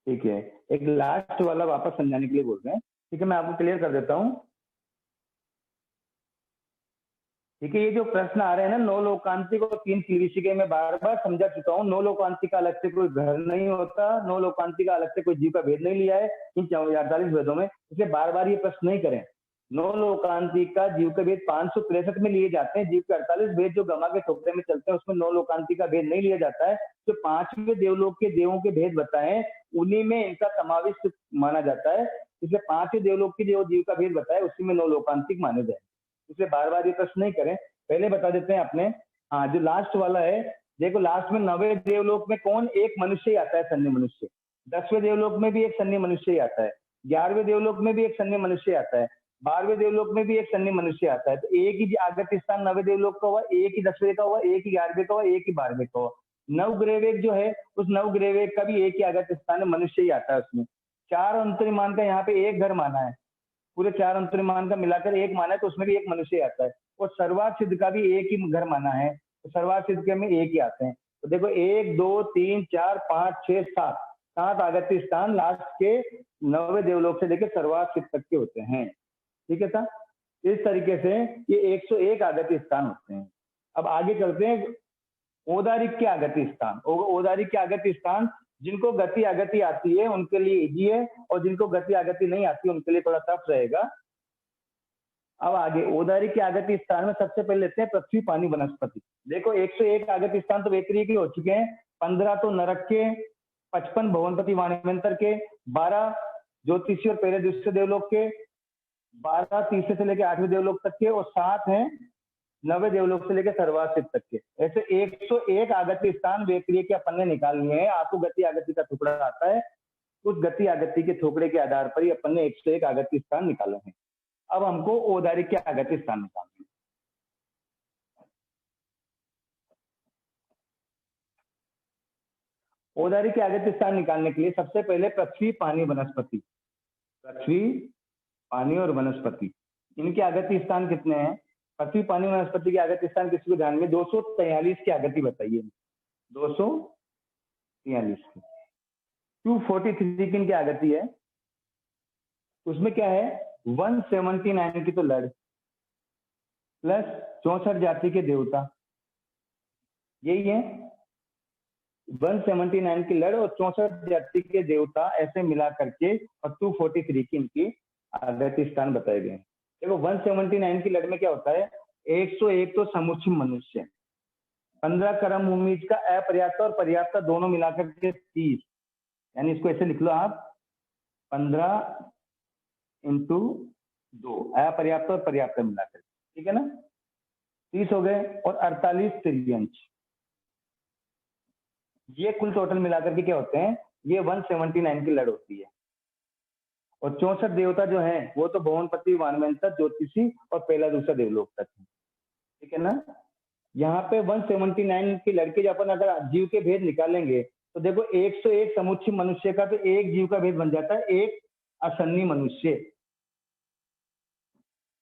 ठीक है, एक लास्ट वाला वापस समझाने के लिए बोल रहे हैं। ठीक है, मैं आपको क्लियर कर देता हूँ। ठीक है, ये जो प्रश्न आ रहे हैं ना, नौ लोकांतिक और 3 क्लीविशिके, मैं बार बार समझा चुका हूँ। नौ लोकांतिक का अलग से कोई घर नहीं होता, नौ लोकांतिक का अलग से कोई जीव का भेद नहीं लिया है इन 48 वेदों में, इसलिए बार बार ये प्रश्न नहीं करें। नौ लोकांतिक का जीव का भेद 563 में लिए जाते हैं। जीव के 48 भेद जो गमा के ठोकरे में चलते हैं उसमें नौ लोकांतिक का भेद नहीं लिया जाता है। जो 5वें देवलोक के देवों के भेद बताए उन्हीं में इनका समावेश माना जाता है, इसलिए 5वें देवलोक के जो जीव का भेद बताए उसी में नौ लोकांतिक माने जाए, इसलिए बार बार ये प्रश्न नहीं करें। पहले बता देते हैं अपने। हाँ, जो लास्ट वाला है, देखो लास्ट में 9वें देवलोक में कौन? एक मनुष्य ही आता है, सन्य मनुष्य। 10वें देवलोक में भी एक सन्य मनुष्य ही आता है। 11वें देवलोक में भी एक सन्य मनुष्य आता है। 12वें देवलोक में भी एक सन्य मनुष्य आता है। तो एक ही आगत्य स्थान 9वें देवलोक का हुआ, एक ही 10वें का हुआ, एक ही 11वें का हुआ, एक ही 12वें का हुआ। नवग्रहवेग जो है उस नवग्रहवेग का भी एक ही आगत्य स्थान में मनुष्य ही आता है। उसमें 4 अंतरिमान का यहाँ पे एक घर माना है, पूरे 4 अंतरिमान का मिलाकर एक माना है, तो उसमें भी एक मनुष्य आता है। और सर्वार्थ सिद्ध का भी एक ही घर माना है, तो सर्वार्थ सिद्ध के में एक ही आते हैं। तो देखो 1 2 3 4 5 6 7 आगत्य स्थान लास्ट के 9वें देवलोक से लेकर सर्वार्थ सिद्ध तक के होते हैं। ठीक है था? इस तरीके से ये 101 आगत्य स्थान होते हैं। अब आगे चलते हैं औदारिक के आगत्य स्थान। औदारिक के आगत्य स्थान जिनको गति आगति आती है उनके लिए इजी है, और जिनको गति आगति नहीं आती उनके लिए थोड़ा टफ रहेगा। अब आगे औदारिक के आगत्य स्थान में सबसे पहले लेते हैं पृथ्वी पानी वनस्पति। देखो 101 आगत्य स्थान तो वेक्रिय के हो चुके हैं, 15 तो नरक के, 55 भुवनपति वाणिमंत्र के, 12 ज्योतिषी और पहले दूसरे देवलोक के, 12 तीसरे से लेकर 8वें देवलोक तक के, और 7 हैं 9वें देवलोक से लेकर सर्वार्थ सिद्ध तक के। ऐसे 101 आगत्य स्थान वेक्रिय के अपन ने निकाल लिए हैं। आपको गति आगति का टुकड़ा आता है, उस गति आगति के टुकड़े के आधार पर ही अपन ने 101 आगत्य स्थान निकाले हैं। अब हमको औदारिक के आगत्य स्थान निकालने हैं। औदारिक के आगत्य स्थान निकालने के लिए सबसे पहले पृथ्वी पानी वनस्पति, पृथ्वी पानी और वनस्पति, इनके आगत्य स्थान कितने हैं? पृथ्वी पानी वनस्पति के आगत्य स्थान किसी को ध्यान में 243 की आगति बताइए। 243 की। 243 की इनकी आगति है, उसमें क्या है? 179 की तो लड़ प्लस 64 जाति के देवता, यही है 179 की लड़ और 64 जाति के देवता, ऐसे मिला करके और 243 की इनकी आगत्य स्थान बताए गए। देखो 179 की लड़ में क्या होता है? 101 तो समुच्चय मनुष्य, 15 कर्म उम्मीद का अपर्याप्त और पर्याप्त दोनों मिलाकर के 30, यानी इसको ऐसे लिख लो आप 15 इंटू 2 अपर्याप्त और पर्याप्त मिलाकर, ठीक है ना? 30 हो गए, और 48 त्रियंश, ये कुल टोटल मिलाकर के क्या होते हैं? ये 179 की लड़ होती है। और 64 देवता जो हैं वो तो भुवनपति वाणिमंत्र ज्योतिषी और पहला दूसरा देवलोक तक है, ठीक है ना? यहाँ पे 179 की लड़के जब अपन अगर जीव के भेद निकालेंगे तो देखो 101 समुच्चय मनुष्य का तो एक जीव का भेद बन जाता है, एक असन्नी मनुष्य।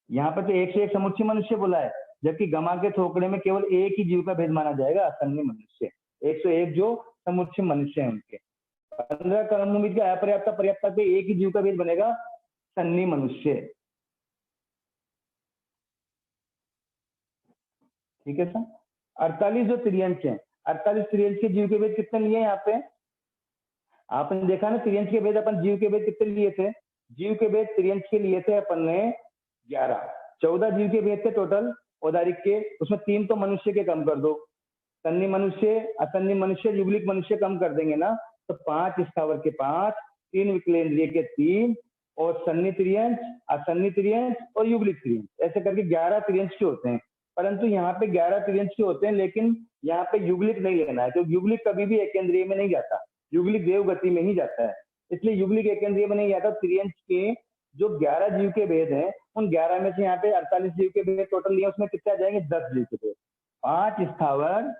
यहाँ पर तो 101 समुच्चय मनुष्य बोला है, जबकि गमा के थोकड़े में केवल एक ही जीव का भेद माना जाएगा, असन्नी मनुष्य। 101 जो समुच्चय मनुष्य हैं उनके। 15 क्रमभूमि का अपर्याप्त पर्याप्त पे एक ही जीव का भेद बनेगा, सन्नी मनुष्य। ठीक है सर। 48 जो त्रियंश है, 48 त्रियंश के जीव के भेद कितने लिए यहाँ पे? आपने देखा ना त्रियंश के भेद अपन जीव के भेद कितने लिए थे? जीव के भेद त्रियंश के लिए थे अपन ने 11, 14 जीव के भेद थे टोटल औदारिक के, उसमें 3 तो मनुष्य के कम कर दो, सन्नी मनुष्य, असन्नी मनुष्य, युगलिक मनुष्य कम कर देंगे ना, तो 5 स्थावर के 5, 3 विकलेंद्रिय के 3 और सन्नी त्रियंश, असन्नी त्रियंश और युगलिक त्रियंश, ऐसे करके 11 त्रियंश के होते हैं। परंतु यहाँ पे 11 त्रियंश के होते हैं, लेकिन यहाँ पे युगलिक नहीं लेना है, क्योंकि युगलिक कभी भी एकेंद्रिय में नहीं जाता, युगलिक देव गति में ही जाता है, इसलिए युगलिक एकेंद्रिय में नहीं जाता। त्रियंश के जो 11 जीव के भेद हैं, उन 11 में से यहाँ पे 48 जीव के भेद टोटल लिए, उसमें कितने आ जाएंगे? 10 जीव के भेद, 5 स्थावर,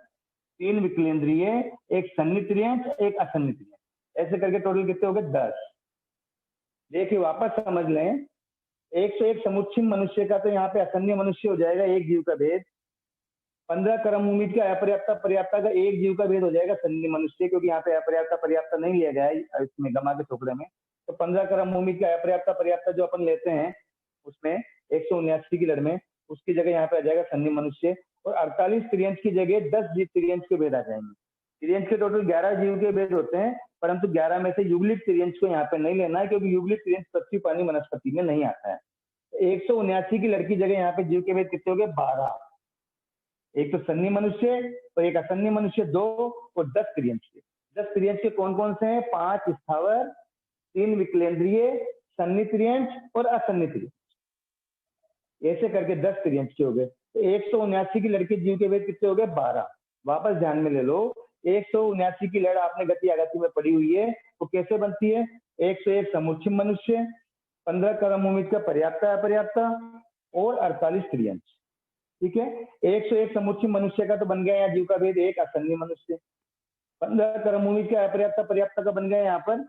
3 विकलेंद्रिय, एक सन्नी त्रियंश, एक असन्नी त्रियंश, ऐसे करके टोटल कितने हो गए? 10। देखिए वापस समझ लें, 101 समुच्चय मनुष्य का तो यहाँ पे असन्नी मनुष्य हो जाएगा, एक जीव का भेद। 15 क्रमभूमि का अपर्याप्त पर्याप्त का एक जीव का भेद हो जाएगा सन्नी मनुष्य, क्योंकि यहाँ पे अपर्याप्त पर्याप्त नहीं लिया गया है इसमें गमा के टुकड़े में। तो 15 क्रमभूमि का अपर्याप्त पर्याप्त जो अपन लेते हैं उसमें 179 की लड़ में, उसकी जगह यहाँ पे आ जाएगा सन्नी मनुष्य, और 48 त्रियंश की जगह 10 जीव त्रियंश के भेद आ जाएंगे। त्रियंश के टोटल 11 जीव के भेद होते हैं, परंतु 11 में से युगलिक त्रियंश को यहाँ पे नहीं लेना है, क्योंकि युगलिक त्रियंश पृथ्वी पानी वनस्पति में नहीं आता है। 179 की लड़की जगह यहाँ पे जीव के भेद कितने हो गए? 12, एक तो सन्नी मनुष्य और एक असन्नी मनुष्य 2 और 10 त्रियंश के। 10 त्रियंश के कौन कौन से हैं? 5 स्थावर, 3 विकलेंद्रिय, सन्नी त्रियंश और असन्नी त्रियंश, ऐसे करके 10 त्रियंश के हो गए। तो 179 की लड़की जीव के भेद कितने हो गए? 12। वापस ध्यान में ले लो, 179 की लड़ आपने गति आगति में पड़ी हुई है, वो कैसे बनती है? 101 समुच्चय मनुष्य, 15 क्रमभूमि का पर्याप्त अपर्याप्त और 48 त्रियंश। ठीक है, 101 समुच्चय मनुष्य का तो बन गया यहाँ जीव का भेद एक असन्नी मनुष्य, 15 क्रमभूमि का अपर्याप्त पर्याप्त का बन गया यहाँ पर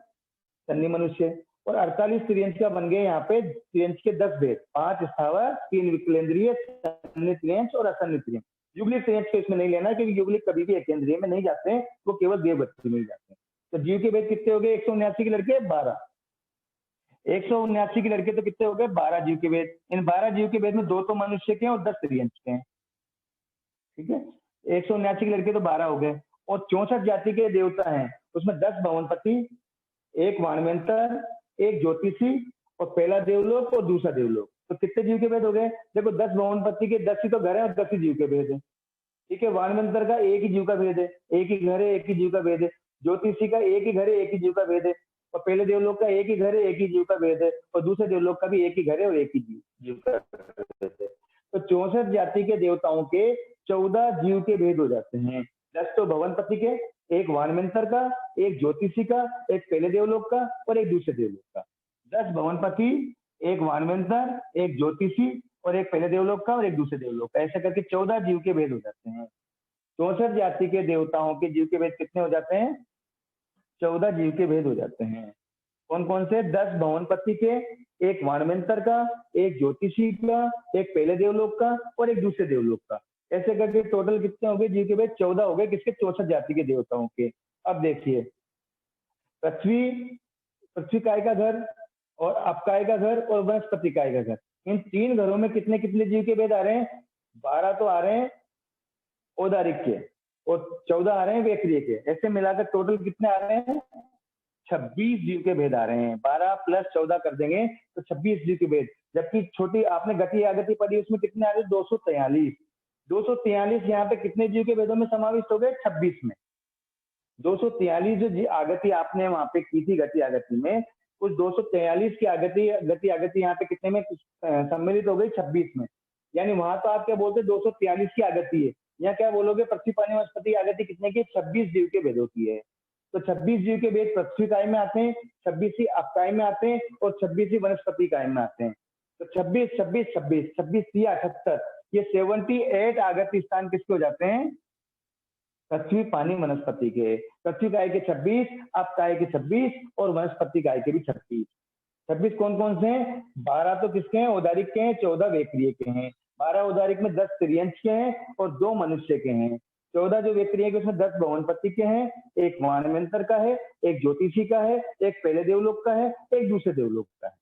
सन्नी मनुष्य, और 48 त्रियंश का बन गए यहाँ पे त्रियंश के 10 भेद, 5 स्थावर, 3 विकलेंद्रिय, सन्नी त्रियंश और असन्नी त्रियंश। युगलिक त्रियंश को इसमें नहीं लेना, क्योंकि युगलिक कभी भी एकेंद्रिय में नहीं जाते हैं, वो केवल देवगति में जाते हैं। तो जीव के भेद कितने हो गए? 179 की लड़के 12, 179 की लड़के तो कितने हो गए? 12 जीव के भेद। इन 12 जीव के भेद में 2 तो मनुष्य के हैं और 10 त्रियंश के हैं। ठीक है, 179 की लड़के तो 12 हो गए, और 64 जाति के देवता हैं, उसमें 10 भवनपति, एक वाणवेंतर, एक ज्योतिषी और पहला देवलोक और दूसरा देवलोक। तो कितने जीव के भेद हो गए? देखो 10 भवनपति के 10 ही तो घर है और 10 ही जीव के भेद है। ठीक है, वाणवेंतर का एक ही जीव का भेद है, एक ही घर है, एक ही जीव का भेद है। ज्योतिषी का एक ही घर है, एक ही जीव का भेद है। और पहले देवलोक का एक ही घर है, एक ही जीव का भेद है, और दूसरे देवलोक का भी एक ही घर है और एक ही जीव का भेद है। तो 64 जाति के देवताओं के 14 जीव के भेद हो जाते हैं। 10 तो भवनपति के, एक वाणवेंतर का, एक ज्योतिषी का, एक पहले देवलोक का और एक दूसरे देवलोक का। 10 भवनपति, एक वाणवेंतर, एक ज्योतिषी और एक पहले देवलोक का और एक दूसरे देवलोक का, ऐसे करके 14 जीव के भेद हो जाते हैं। 64 जाति के देवताओं के जीव के भेद कितने हो जाते हैं? 14 जीव के भेद हो जाते हैं। कौन कौन से? 10 भवनपति के, एक वाणवेंतर का, एक ज्योतिषी का, एक पहले देवलोक का और एक दूसरे देवलोक का, ऐसे करके टोटल कितने हो गए जीव के भेद? 14 हो गए। किसके? 64 जाति के देवताओं के। अब देखिए, पृथ्वी काय का घर और अपकाय का घर और वनस्पति काय का घर, इन 3 घरों में कितने कितने जीव के भेद आ रहे हैं? 12 तो आ रहे हैं औदारिक के और 14 आ रहे हैं वेक्रिय के, ऐसे मिलाकर टोटल कितने आ रहे हैं? 26 जीव के भेद आ रहे हैं। 12 प्लस 14 कर देंगे तो 26 जीव के भेद। जबकि छोटी आपने गति आगति पढ़ी, उसमें कितने आ रहे? 243। 243 यहाँ पे कितने जीव के भेदों में समाविष्ट हो गए? 26 में। 243 जो आगति आपने वहां पे की थी गति आगति में, उस 243 की गति आगति यहाँ पे कितने में सम्मिलित हो गई? 26 में। यानी वहां तो आप क्या बोलते? 243 की आगति है, यहाँ क्या बोलोगे? पृथ्वी पानी वनस्पति आगति कितने की? 26 जीव के भेदों की है। तो 26 जीव के भेद पृथ्वी काय में आते हैं, 26 ही अपकाय में आते हैं और 26 ही वनस्पति काय में आते हैं। तो 26 26 26 26 78, ये 78 आगति स्थान किसके हो जाते हैं? पृथ्वी पानी वनस्पति के। पृथ्वी काय के 26, अपकाय के 26 और वनस्पति काय के भी 26। 26 कौन कौन से हैं? 12 तो किसके हैं? औदारिक के हैं, 14 वेक्रिय के हैं। 12 औदारिक में 10 त्रियंश के हैं और 2 मनुष्य के हैं। 14 जो व्यक्ति हैं कि उसमें 10 भवनपति के हैं, एक वानवेंतर का है, एक ज्योतिषी का है, एक पहले देवलोक का है, एक दूसरे देवलोक का है।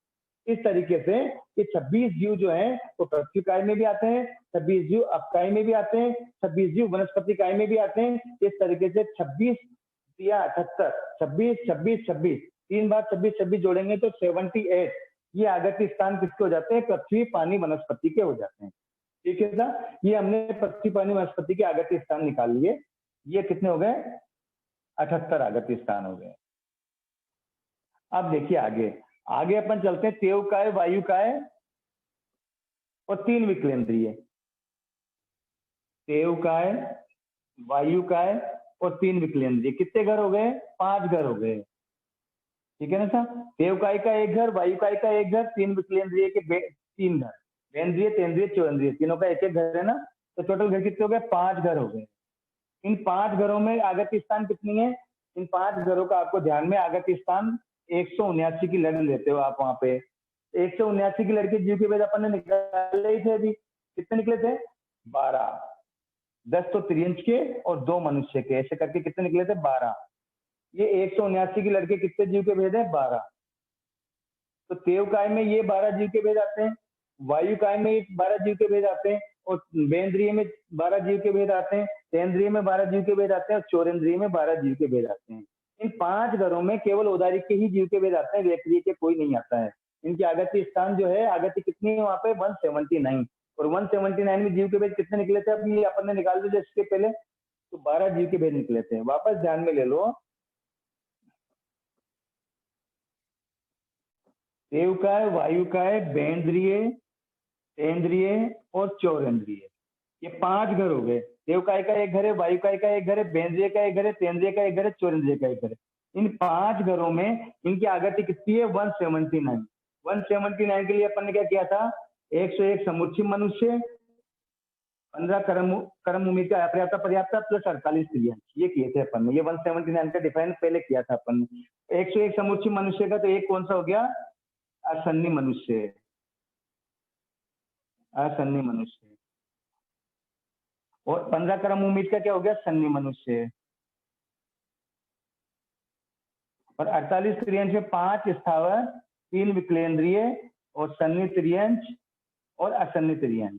इस तरीके से ये 26 जीव जो हैं वो पृथ्वी काय में भी आते हैं, 26 जीव अपकाय में भी आते हैं, 26 जीव वनस्पति काय में भी आते हैं। इस तरीके से 26 या 78, 26 26 26 3 बार 26 26 जोड़ेंगे तो 78 ये आगत्य स्थान किसके हो जाते हैं? पृथ्वी पानी वनस्पति के हो जाते हैं। ठीक है ना? ये हमने पृथ्वी पानी वनस्पति के आगत्य स्थान निकाल लिए। ये कितने हो गए? 78 आगत्य स्थान हो गए। अब देखिए आगे आगे अपन चलते हैं तेव काय, वायु काय और 3 विकलेंद्रिय। तेव काय, वायु काय और 3 विकलेंद्रिय। कितने घर हो गए? 5 घर हो गए। ठीक है ना सर? तेव काय का एक घर, वायु काय का एक घर, 3 विकलेंद्रिय के 3 घर, वेंद्रिय, तेंद्रिय, चौंद्रिय, तीनों का एक एक घर है ना। तो टोटल घर कितने हो गए? 5 घर हो गए। इन 5 घरों में आगत्य स्थान कितनी है? इन 5 घरों का आपको ध्यान में आगत्य स्थान 179 की लड़ लेते हो आप वहां पे। 179 की लड़के जीव के वेद अपन ने निकाले ही थे अभी। कितने निकले थे? 12। 10 तो त्रियंश के और 2 मनुष्य के, ऐसे करके कितने निकले थे? 12। ये 179 की लड़के कितने जीव के भेद है? 12। तो तेव काय में ये 12 जीव के भेद आते हैं, वायु काय में 12 जीव के भेद आते हैं, और वेंद्रिय में 12 जीव के भेद आते हैं, तेंद्रिय में 12 जीव के भेद आते हैं, और चौरेंद्रिय में 12 जीव के भेद आते हैं। इन 5 घरों में केवल औदारिक के ही जीव के भेद आते हैं, व्यक्ति के कोई नहीं आता है। इनकी आगत्य स्थान जो है, आगत्य कितनी है वहां पे? 179। और 179 में जीव के भेद कितने निकले थे? अभी अपन ने निकाल दिए इसके पहले, तो 12 जीव के भेद निकले थे। वापस ध्यान में ले लो, तेव काय, वायु काय, वेंद्रिय, तेंद्रिय और चौरेंद्रिय, ये 5 घर हो गए। देव काय का एक घर है, वायु काय का एक घर है, वेंद्रिय का एक घर है, तेंद्रिय का एक घर है, चौरेंद्रिय का एक घर है। इन 5 घरों में इनकी आगति कितनी है? 179। 179 के लिए अपन ने क्या किया था? 101 समुच्चय मनुष्य, 15 कर्म उम्मीद का अपर्याप्त पर्याप्त प्लस 48 त्रियंश, ये किए थे अपन ने। ये 179 का डिफाइन पहले किया था अपन ने। 101 समुच्चय मनुष्य का तो एक कौन सा हो गया? असन्नी मनुष्य, असन्नी मनुष्य। और 15 कर्म उम्मीद का क्या हो गया? सन्नी मनुष्य। और 48 त्रियंश में 5 स्थावर, 3 विकलेंद्रिय और सन्नी त्रियंश और असन्नी त्रियंश,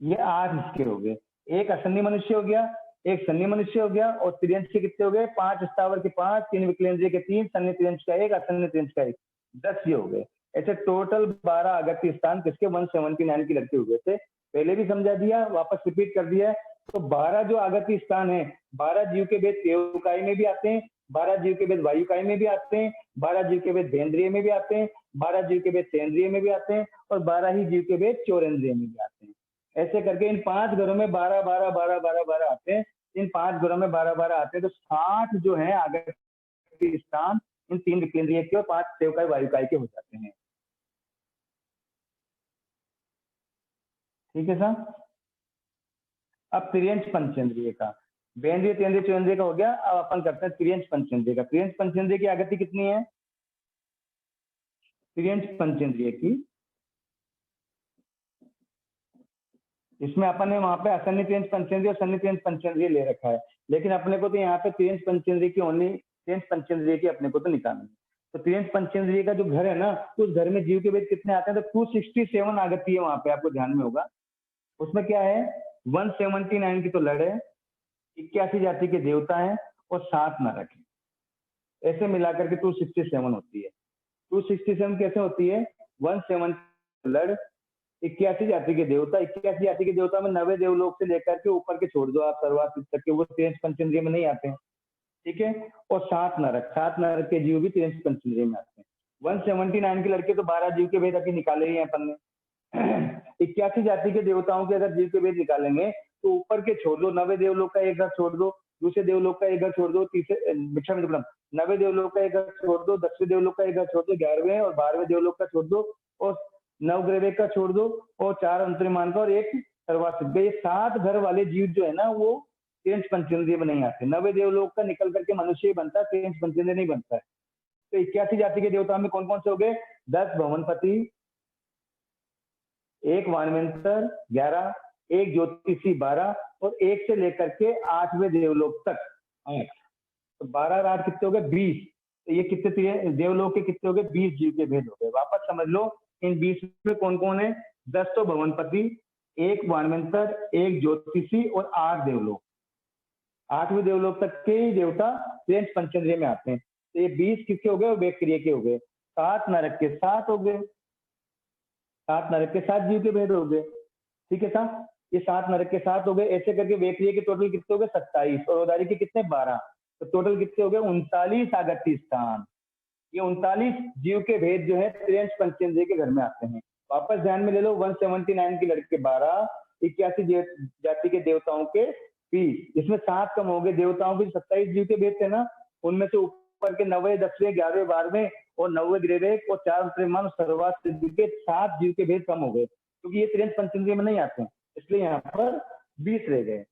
ये 8 इसके हो गए। एक असन्नी मनुष्य हो गया, एक सन्नी मनुष्य हो गया, और त्रियंश के कितने हो गए? 5 स्थावर के 5, 3 विकलेंद्रिय के 3, सन्नी त्रियंश का 1, असन्नी त्रियंश का 1, 10 ये हो गए। ऐसे टोटल 12 आगत्य स्थान किसके? 179 की लड़के हुए थे। पहले भी समझा दिया, वापस रिपीट कर दिया। तो 12 जो आगत्य स्थान है, 12 जीव के भेद तेव काय में भी आते हैं, 12 जीव के भेद वायु काय में भी आते हैं, 12 जीव के भेद वेंद्रिय में भी आते हैं, 12 जीव के भेद तेंद्रिय में भी आते हैं, और 12 ही जीव के भेद चौरेंद्रिय में भी आते हैं। ऐसे करके इन 5 घरों में 12 12 12 12 12 आते हैं। इन 5 घरों में 12 12 आते हैं, तो 60 जो है आगत्य स्थान इन 3 विकेंद्रिय के और 5 तेव काय वायु काय के हो जाते हैं। ठीक है सर? अब त्रियंश पंचेंद्रिय का, वेंद्रिय, तेंद्रिय, चौंद्रिय का हो गया। अब अपन करते हैं त्रियंश पंचेंद्रिय का। त्रियंश पंचेंद्रिय की आगति कितनी है? त्रियंश पंचेंद्रिय की, इसमें अपन ने वहां पे असन्नी त्रियंश पंचेंद्रिय और सन्नी त्रियंश पंचेंद्रिय ले रखा है, लेकिन अपने को तो यहाँ पे त्रियंश पंचेंद्रिय की ओनली, त्रियंश पंचेंद्रिय की अपने को तो निकालना है। तो त्रियंश पंचेंद्रिय का जो घर है ना, उस घर में जीव के भेद कितने आते हैं? तो 267 आगति है वहां पे, आपको ध्यान में होगा। उसमें क्या है? 179 की तो लड़ है, 81 जाति के देवता हैं और 7 नरक है। ऐसे मिलाकर के 267 होती है। 267 कैसे होती है? 170 लड़, 81 जाति के देवता, 81 जाति के देवता में 90 देवलोक से लेकर के ऊपर के छोड़ दो आप सर्वात तक के, वो त्रियंश पंचेंद्रिय में नहीं आते हैं। ठीक है? और 7 नरक, 7 नरक के जीव भी त्रियंश पंचेंद्रिय में आते हैं। 179 के लड़के तो 12 जीव के भेद अभी निकाले ही हैं अपन ने। 81 जाति के देवताओं के अगर जीव के भेद निकालेंगे तो ऊपर के छोड़ दो, 90 देवलोक का एक घर छोड़ दो, दूसरे देवलोक का एक घर छोड़ दो, तीसरे 90 देवलोक का एक घर छोड़ दो, 10वें देवलोक का एक घर छोड़ दो, 11वें और 12वें देवलोक का छोड़ दो, और नवग्रह का छोड़ दो, और 4 अंतरिमान का और एक सर्वासिद्ध। ये 7 घर वाले जीव जो है ना, वो त्रियंश पंचेंद्रिय में नहीं आते। 90 देवलोक का निकल करके मनुष्य ही बनता है, त्रियंश पंचेंद्रिय नहीं बनता है। तो 81 जाति के देवताओं में कौन कौन से हो गए? 10 भवनपति, 1 वानवेंतर 11, 1 ज्योतिषी 12, और 1 से लेकर के 8वें देवलोक तक 8, तो 12 और 8 कितने हो गए 20। तो ये कितने देवलोक के कितने हो गए 20 जीव के भेद हो गए। वापस समझ लो इन 20 में कौन कौन है, 10 तो भवनपति, 1 वानवंतर, 1 ज्योतिषी और 8 देवलोक। 8वें देवलोक तक के ही देवता त्रियंच पंचेंद्रिय में आते हैं। तो ये 20 किसके हो गए, वो वेक्रिय के हो गए। 7 नरक के 7 हो गए, 7 नरक के 7 जीव के भेद हो गए। ठीक है साहब, ये 7 नरक के 7 हो गए। ऐसे करके वेक्रिय के टोटल कितने हो गए 27 और औदारी के कितने 12, तो टोटल कितने हो गए 39 आगत्य स्थान। ये 39 जीव के भेद जो है त्रियंच पंचेंद्रिय के घर में आते हैं। वापस ध्यान में ले लो 179 की लड़के 12, 81 जाति के देवताओं के 20, इसमें 7 कम हो गए। देवताओं के 27 जीव के भेद थे ना, उनमें से ऊपर के 9वें 10वें 11वें 12वें और 9वें ग्रेवेक और 4 प्रेमान सर्वात के 7 जीव के भेद कम हो गए, क्योंकि ये त्रियंच पंचेंद्रिय में नहीं आते हैं, इसलिए यहाँ पर 20 रह गए।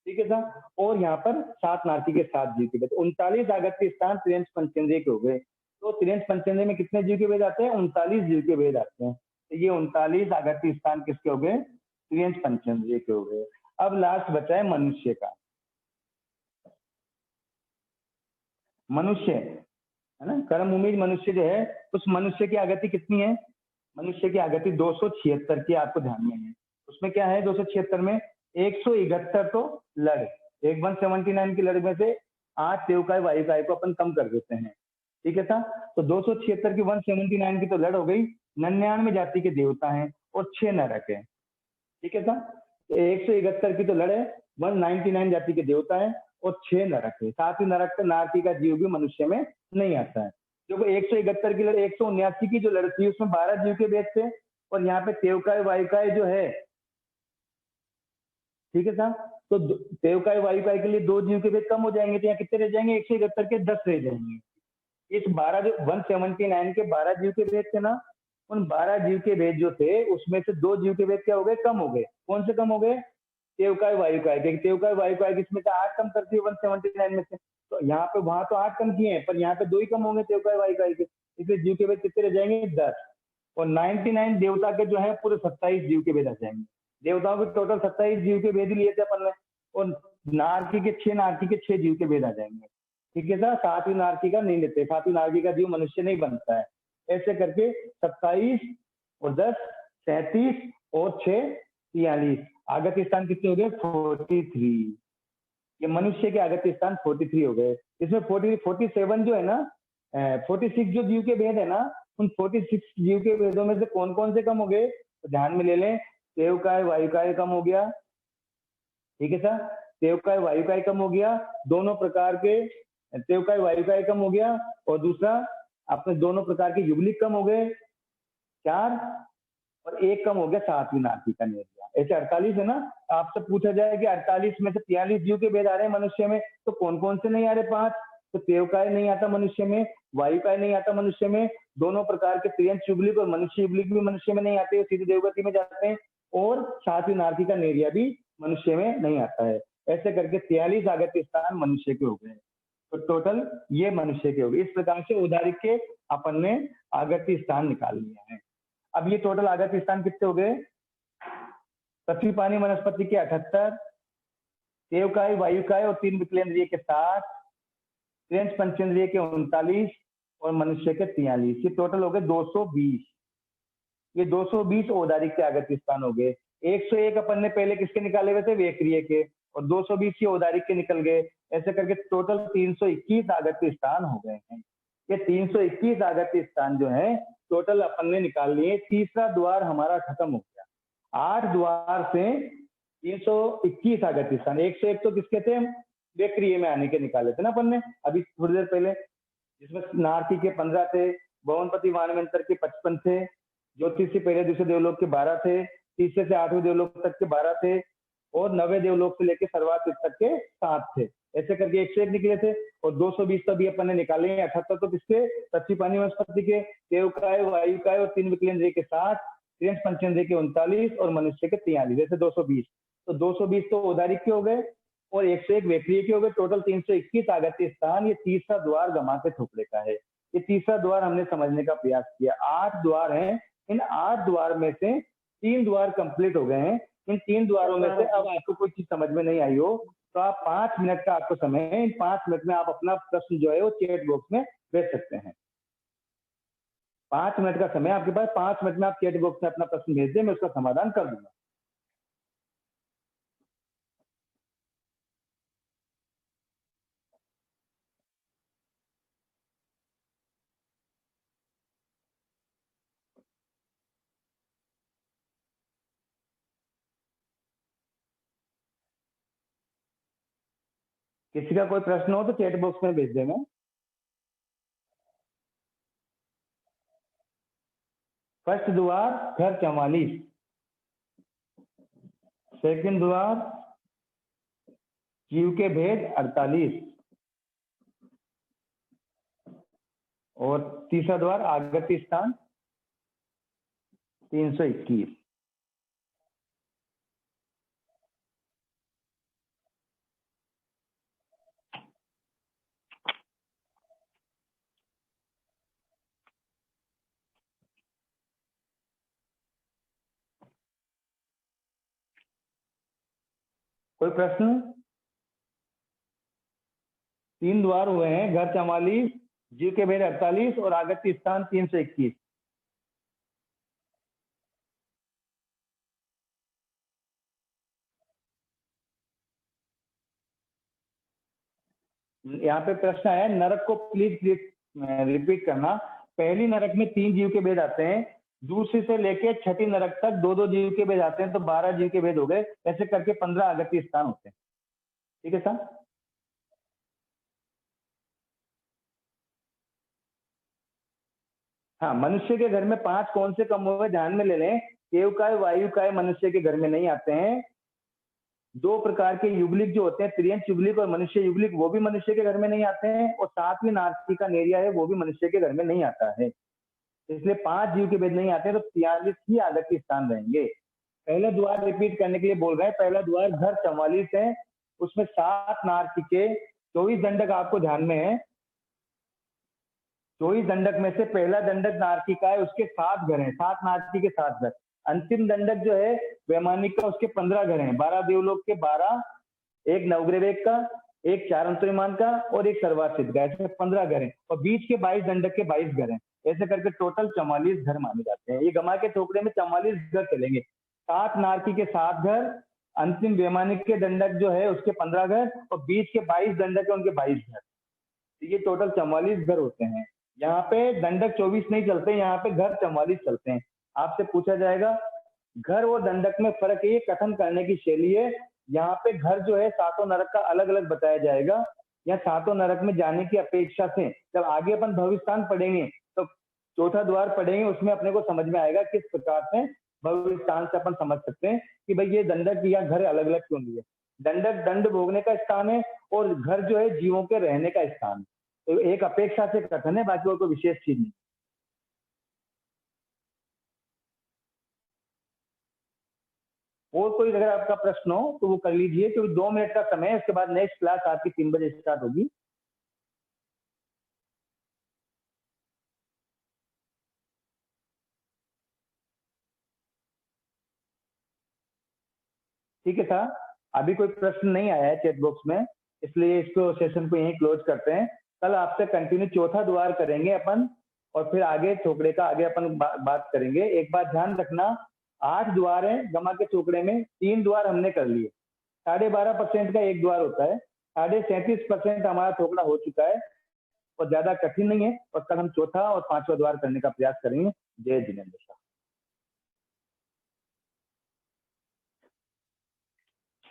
ठीक है साहब, और यहाँ पर 7 नारकी के 7 जीव के भेद, 39 आगत्य स्थान त्रियंच पंचेंद्रिय के हो गए। तो त्रियंच पंचेंद्रिय में कितने जीव के भेद आते हैं, 39 जीव के भेद आते हैं। तो ये 39 आगत्य स्थान किसके हो गए, त्रियंच पंचेंद्रिय के हो गए। अब लास्ट बचा है मनुष्य का। मनुष्य है ना, कर्म उम्मीद मनुष्य जो है, उस मनुष्य की आगति कितनी है, मनुष्य की आगति 276 की आपको ध्यान में है। उसमें क्या है 276 में 171 तो लड़, एक 179 की लड़ में से 8 देवकाय वायुकाय को अपन कम कर देते हैं। ठीक है था, तो 276 की 179 की तो लड़ हो गई, 99 जाति के देवता हैं और 6 नरक है। ठीक है था, तो 171 की तो लड़ है, 199 जाति के देवता हैं और 6 नरक है। 7 नरक का नारकी का जीव भी मनुष्य में नहीं आता है। जो 171 की लड़, 179 की जो लड़ थी उसमें 12 जीव के भेद थे, और यहाँ पे तेवकाय वायुकाय जो है, ठीक है साहब, तो तेवकाय वायुकाय के लिए 2 जीव के भेद कम हो जाएंगे, तो यहाँ कितने रह जाएंगे 171 के 10 रह जाएंगे। इस 12 जो 179 के 12 जीव के भेद थे ना, उन 12 जीव के भेद जो थे उसमें से 2 जीव के भेद क्या हो गए, कम हो गए। कौन से कम हो गए, तेवकाय वायुकाय के। तेवकाय वायुकाय किसमें से 8 कम करती है 179 में से, तो यहाँ पे वहां तो 8 कम किए हैं, पर यहाँ पे 2 ही कम होंगे तेवकाय वायुकाय के, इसलिए जीव के भेद कितने रह जाएंगे 10। और 99 देवता के जो है पूरे 27 जीव के भेद आ जाएंगे। देवताओं के टोटल 27 जीव के भेद लिए थे अपन ने, और नारकी के 6 जीव के भेद आ जाएंगे। ठीक है सर, 7वीं नारकी का नहीं लेते, 7वीं नारकी का जीव मनुष्य नहीं बनता है। ऐसे करके 27 और 10 37 और 6 43, आगत्य स्थान कितने हो गए 43। ये मनुष्य के आगत्य स्थान 43 हो गए। इसमें 47 जो है ना, 46 जो जीव के भेद है ना, उन 46 जीव के भेदों में से कौन कौन से कम हो गए, तो ध्यान में ले लें। तेवकाय वायुकाय कम हो गया, ठीक है सर, तेवकाय वायुकाय कम हो गया, दोनों प्रकार के तेवकाय वायुकाय कम हो गया, और दूसरा अपने दोनों प्रकार के युगलिक कम हो गए 4, और 1 कम हो गया 7वीं नारकी का नेरिया। ऐसे 48 है ना। आपसे पूछा जाए कि 48 में से 43 जीव के भेद आ रहे हैं मनुष्य में, तो कौन कौन से नहीं आ रहे 5, तो तेवकाय नहीं आता मनुष्य में, वायुकाय नहीं आता मनुष्य में, दोनों प्रकार के त्रियंच युगलिक और मनुष्य युगलिक भी मनुष्य में नहीं आते, सीधे देवगति में जाते हैं, और 7वीं नारकी का नेरिया भी मनुष्य में नहीं आता है। ऐसे करके 43 आगत्य स्थान मनुष्य के हो गए, तो टोटल ये मनुष्य के हो गए। इस प्रकार से उदाहरण के अपन ने आगत्य स्थान निकाल लिया है। अब ये टोटल आगत्य स्थान कितने हो गए, पृथ्वी पानी वनस्पति के 78, तेवकाय वायुकाय और 3 विकलेंद्रिय के 7, त्रियंच पंचेंद्रिय के 39 और मनुष्य के 43, ये टोटल हो गए 220। ये 220 औदारिक के आगत्य स्थान हो गए। 101 अपन ने पहले किसके निकाले हुए थे, वेक्रिय के, और 220 ये औदारिक के निकल गए। ऐसे करके टोटल 321 आगत्य स्थान हो गए हैं। ये 321 आगत्य स्थान जो है टोटल अपन ने निकाल लिए। तीसरा द्वार हमारा खत्म हो गया। 8 द्वार से 321 आगत्य स्थान, 101 तो किसके थे, वेक्रिय में आने के निकाले थे ना अपन ने अभी थोड़ी देर पहले, जिसमें नारकी के 15 थे, भवनपति वानवंतर के 55 थे, ज्योतिषी पहले दूसरे देवलोक के 12 थे, तीसरे से 8वें देवलोक तक के 12 थे, और 9वें देवलोक से लेकर सर्वात तक के 7 थे। ऐसे करके 101 निकले थे, और 220 तो भी अपन ने निकाले हैं। 78 तो किसके, पृथ्वी पानी वनस्पति के, तेवकाय वायुकाय और 3 विकलेंद्रिय के 7, त्रियंच पंचेंद्रिय के 39 और मनुष्य के 43, ऐसे 220। तो 220 तो औदारिक के हो गए और 101 वेक्रिय के हो गए, टोटल 321 आगत्य स्थान। ये तीसरा द्वार गमा के थोपड़े का है। ये तीसरा द्वार हमने समझने का प्रयास किया। 8 द्वार हैं, इन 8 द्वार में से 3 द्वार कंप्लीट हो गए हैं, इन 3 द्वारों में से अब आपको कोई चीज समझ में नहीं आई हो तो आप 5 मिनट का आपको समय है, इन 5 मिनट में आप अपना प्रश्न जो है वो चैट बॉक्स में भेज सकते हैं। 5 मिनट का समय आपके पास, 5 मिनट में आप चैट बॉक्स में अपना प्रश्न भेज दें, मैं उसका समाधान कर दूंगा। किसी का कोई प्रश्न हो तो चैट बॉक्स में भेज देना। फर्स्ट द्वार घर 44, सेकंड द्वार जीव के भेद 48 और तीसरा द्वार आगत्य स्थान 321। कोई प्रश्न? 3 द्वार हुए हैं, घर 44, जीव के भेद 48 और आगत्य स्थान 321। यहाँ पे प्रश्न है, नरक को प्लीज रिपीट करना। पहली नरक में 3 जीव के भेद आते हैं, दूसरी से लेके छठी नरक तक 2-2 जीव के भेद आते हैं, तो 12 जीव के भेद हो गए। ऐसे करके 15 आगत्य स्थान होते हैं। ठीक है सर? हाँ, मनुष्य के घर में 5 कौन से कम हुए ध्यान में ले लें। केवकाय वायुकाय मनुष्य के घर में नहीं आते हैं। 2 प्रकार के युगलिक जो होते हैं, त्रियंश युगलिक और मनुष्य युगलिक, वो भी मनुष्य के घर में नहीं आते हैं। और 7वीं नारकी का नेरिया है, वो भी मनुष्य के घर में नहीं आता है। इसलिए 5 जीव के भेद नहीं आते, तो 43 ही आगत्य स्थान रहेंगे। पहला द्वार रिपीट करने के लिए बोल रहे हैं। पहला द्वार घर 44 है, उसमें 7 नारकी के 24 दंडक आपको ध्यान में है। 24 दंडक में से पहला दंडक नारकी का है, उसके 7 घर हैं, 7 नारकी के 7 घर। अंतिम दंडक जो है वैमानिक का, उसके 15 घर हैं, 12 देवलोक के 12, एक नवग्रह का, एक चारंतरिमान का और एक सर्वासिद्ध का, ऐसे 15 घर हैं। और बीच के 22 दंडक के 22 घर हैं। ऐसे करके टोटल 44 घर माने जाते हैं। ये गमा के चौकड़े में 44 घर चलेंगे। 7 नारकी के 7 घर, अंतिम वैमानिक के दंडक जो है उसके 15 घर और बीच के 22 दंडक है उनके 22 घर। ये टोटल 44 घर होते हैं। यहाँ पे दंडक 24 नहीं चलते, यहाँ पे घर 44 चलते हैं। आपसे पूछा जाएगा घर और दंडक में फर्क है, ये कथन करने की शैली है। यहाँ पे घर जो है 7 नरक का अलग अलग बताया जाएगा। या 7 नरक में जाने की अपेक्षा से जब आगे अपन भविष्यस्थान पढ़ेंगे तो चौथा द्वार पढ़ेंगे, उसमें अपने को समझ में आएगा किस प्रकार से भविष्यस्थान से अपन समझ सकते हैं कि भाई ये दंडक या घर अलग अलग क्यों लिए। दंडक दंड भोगने का स्थान है और घर जो है जीवों के रहने का स्थान है। तो एक अपेक्षा से कथन है, बाकी और कोई विशेष चीज नहीं। और कोई अगर आपका प्रश्न हो तो वो कर लीजिए, क्योंकि 2 मिनट का समय है। उसके बाद नेक्स्ट क्लास आपकी 3 बजे स्टार्ट होगी। ठीक है था, अभी कोई प्रश्न नहीं आया है चैट बॉक्स में, इसलिए इसको सेशन को यहीं क्लोज करते हैं। कल आपसे कंटिन्यू चौथा द्वार करेंगे अपन और फिर आगे चौकड़े का आगे अपन बात करेंगे। एक बात ध्यान रखना, 8 द्वार है गमा के चौकड़े में, 3 द्वार हमने कर लिए। 12.5% का एक द्वार होता है। 37.5% हमारा चौकड़ा हो चुका है और ज्यादा कठिन नहीं है। और कल हम चौथा और 5वां द्वार करने का प्रयास करेंगे। जय जिनेन्द्र।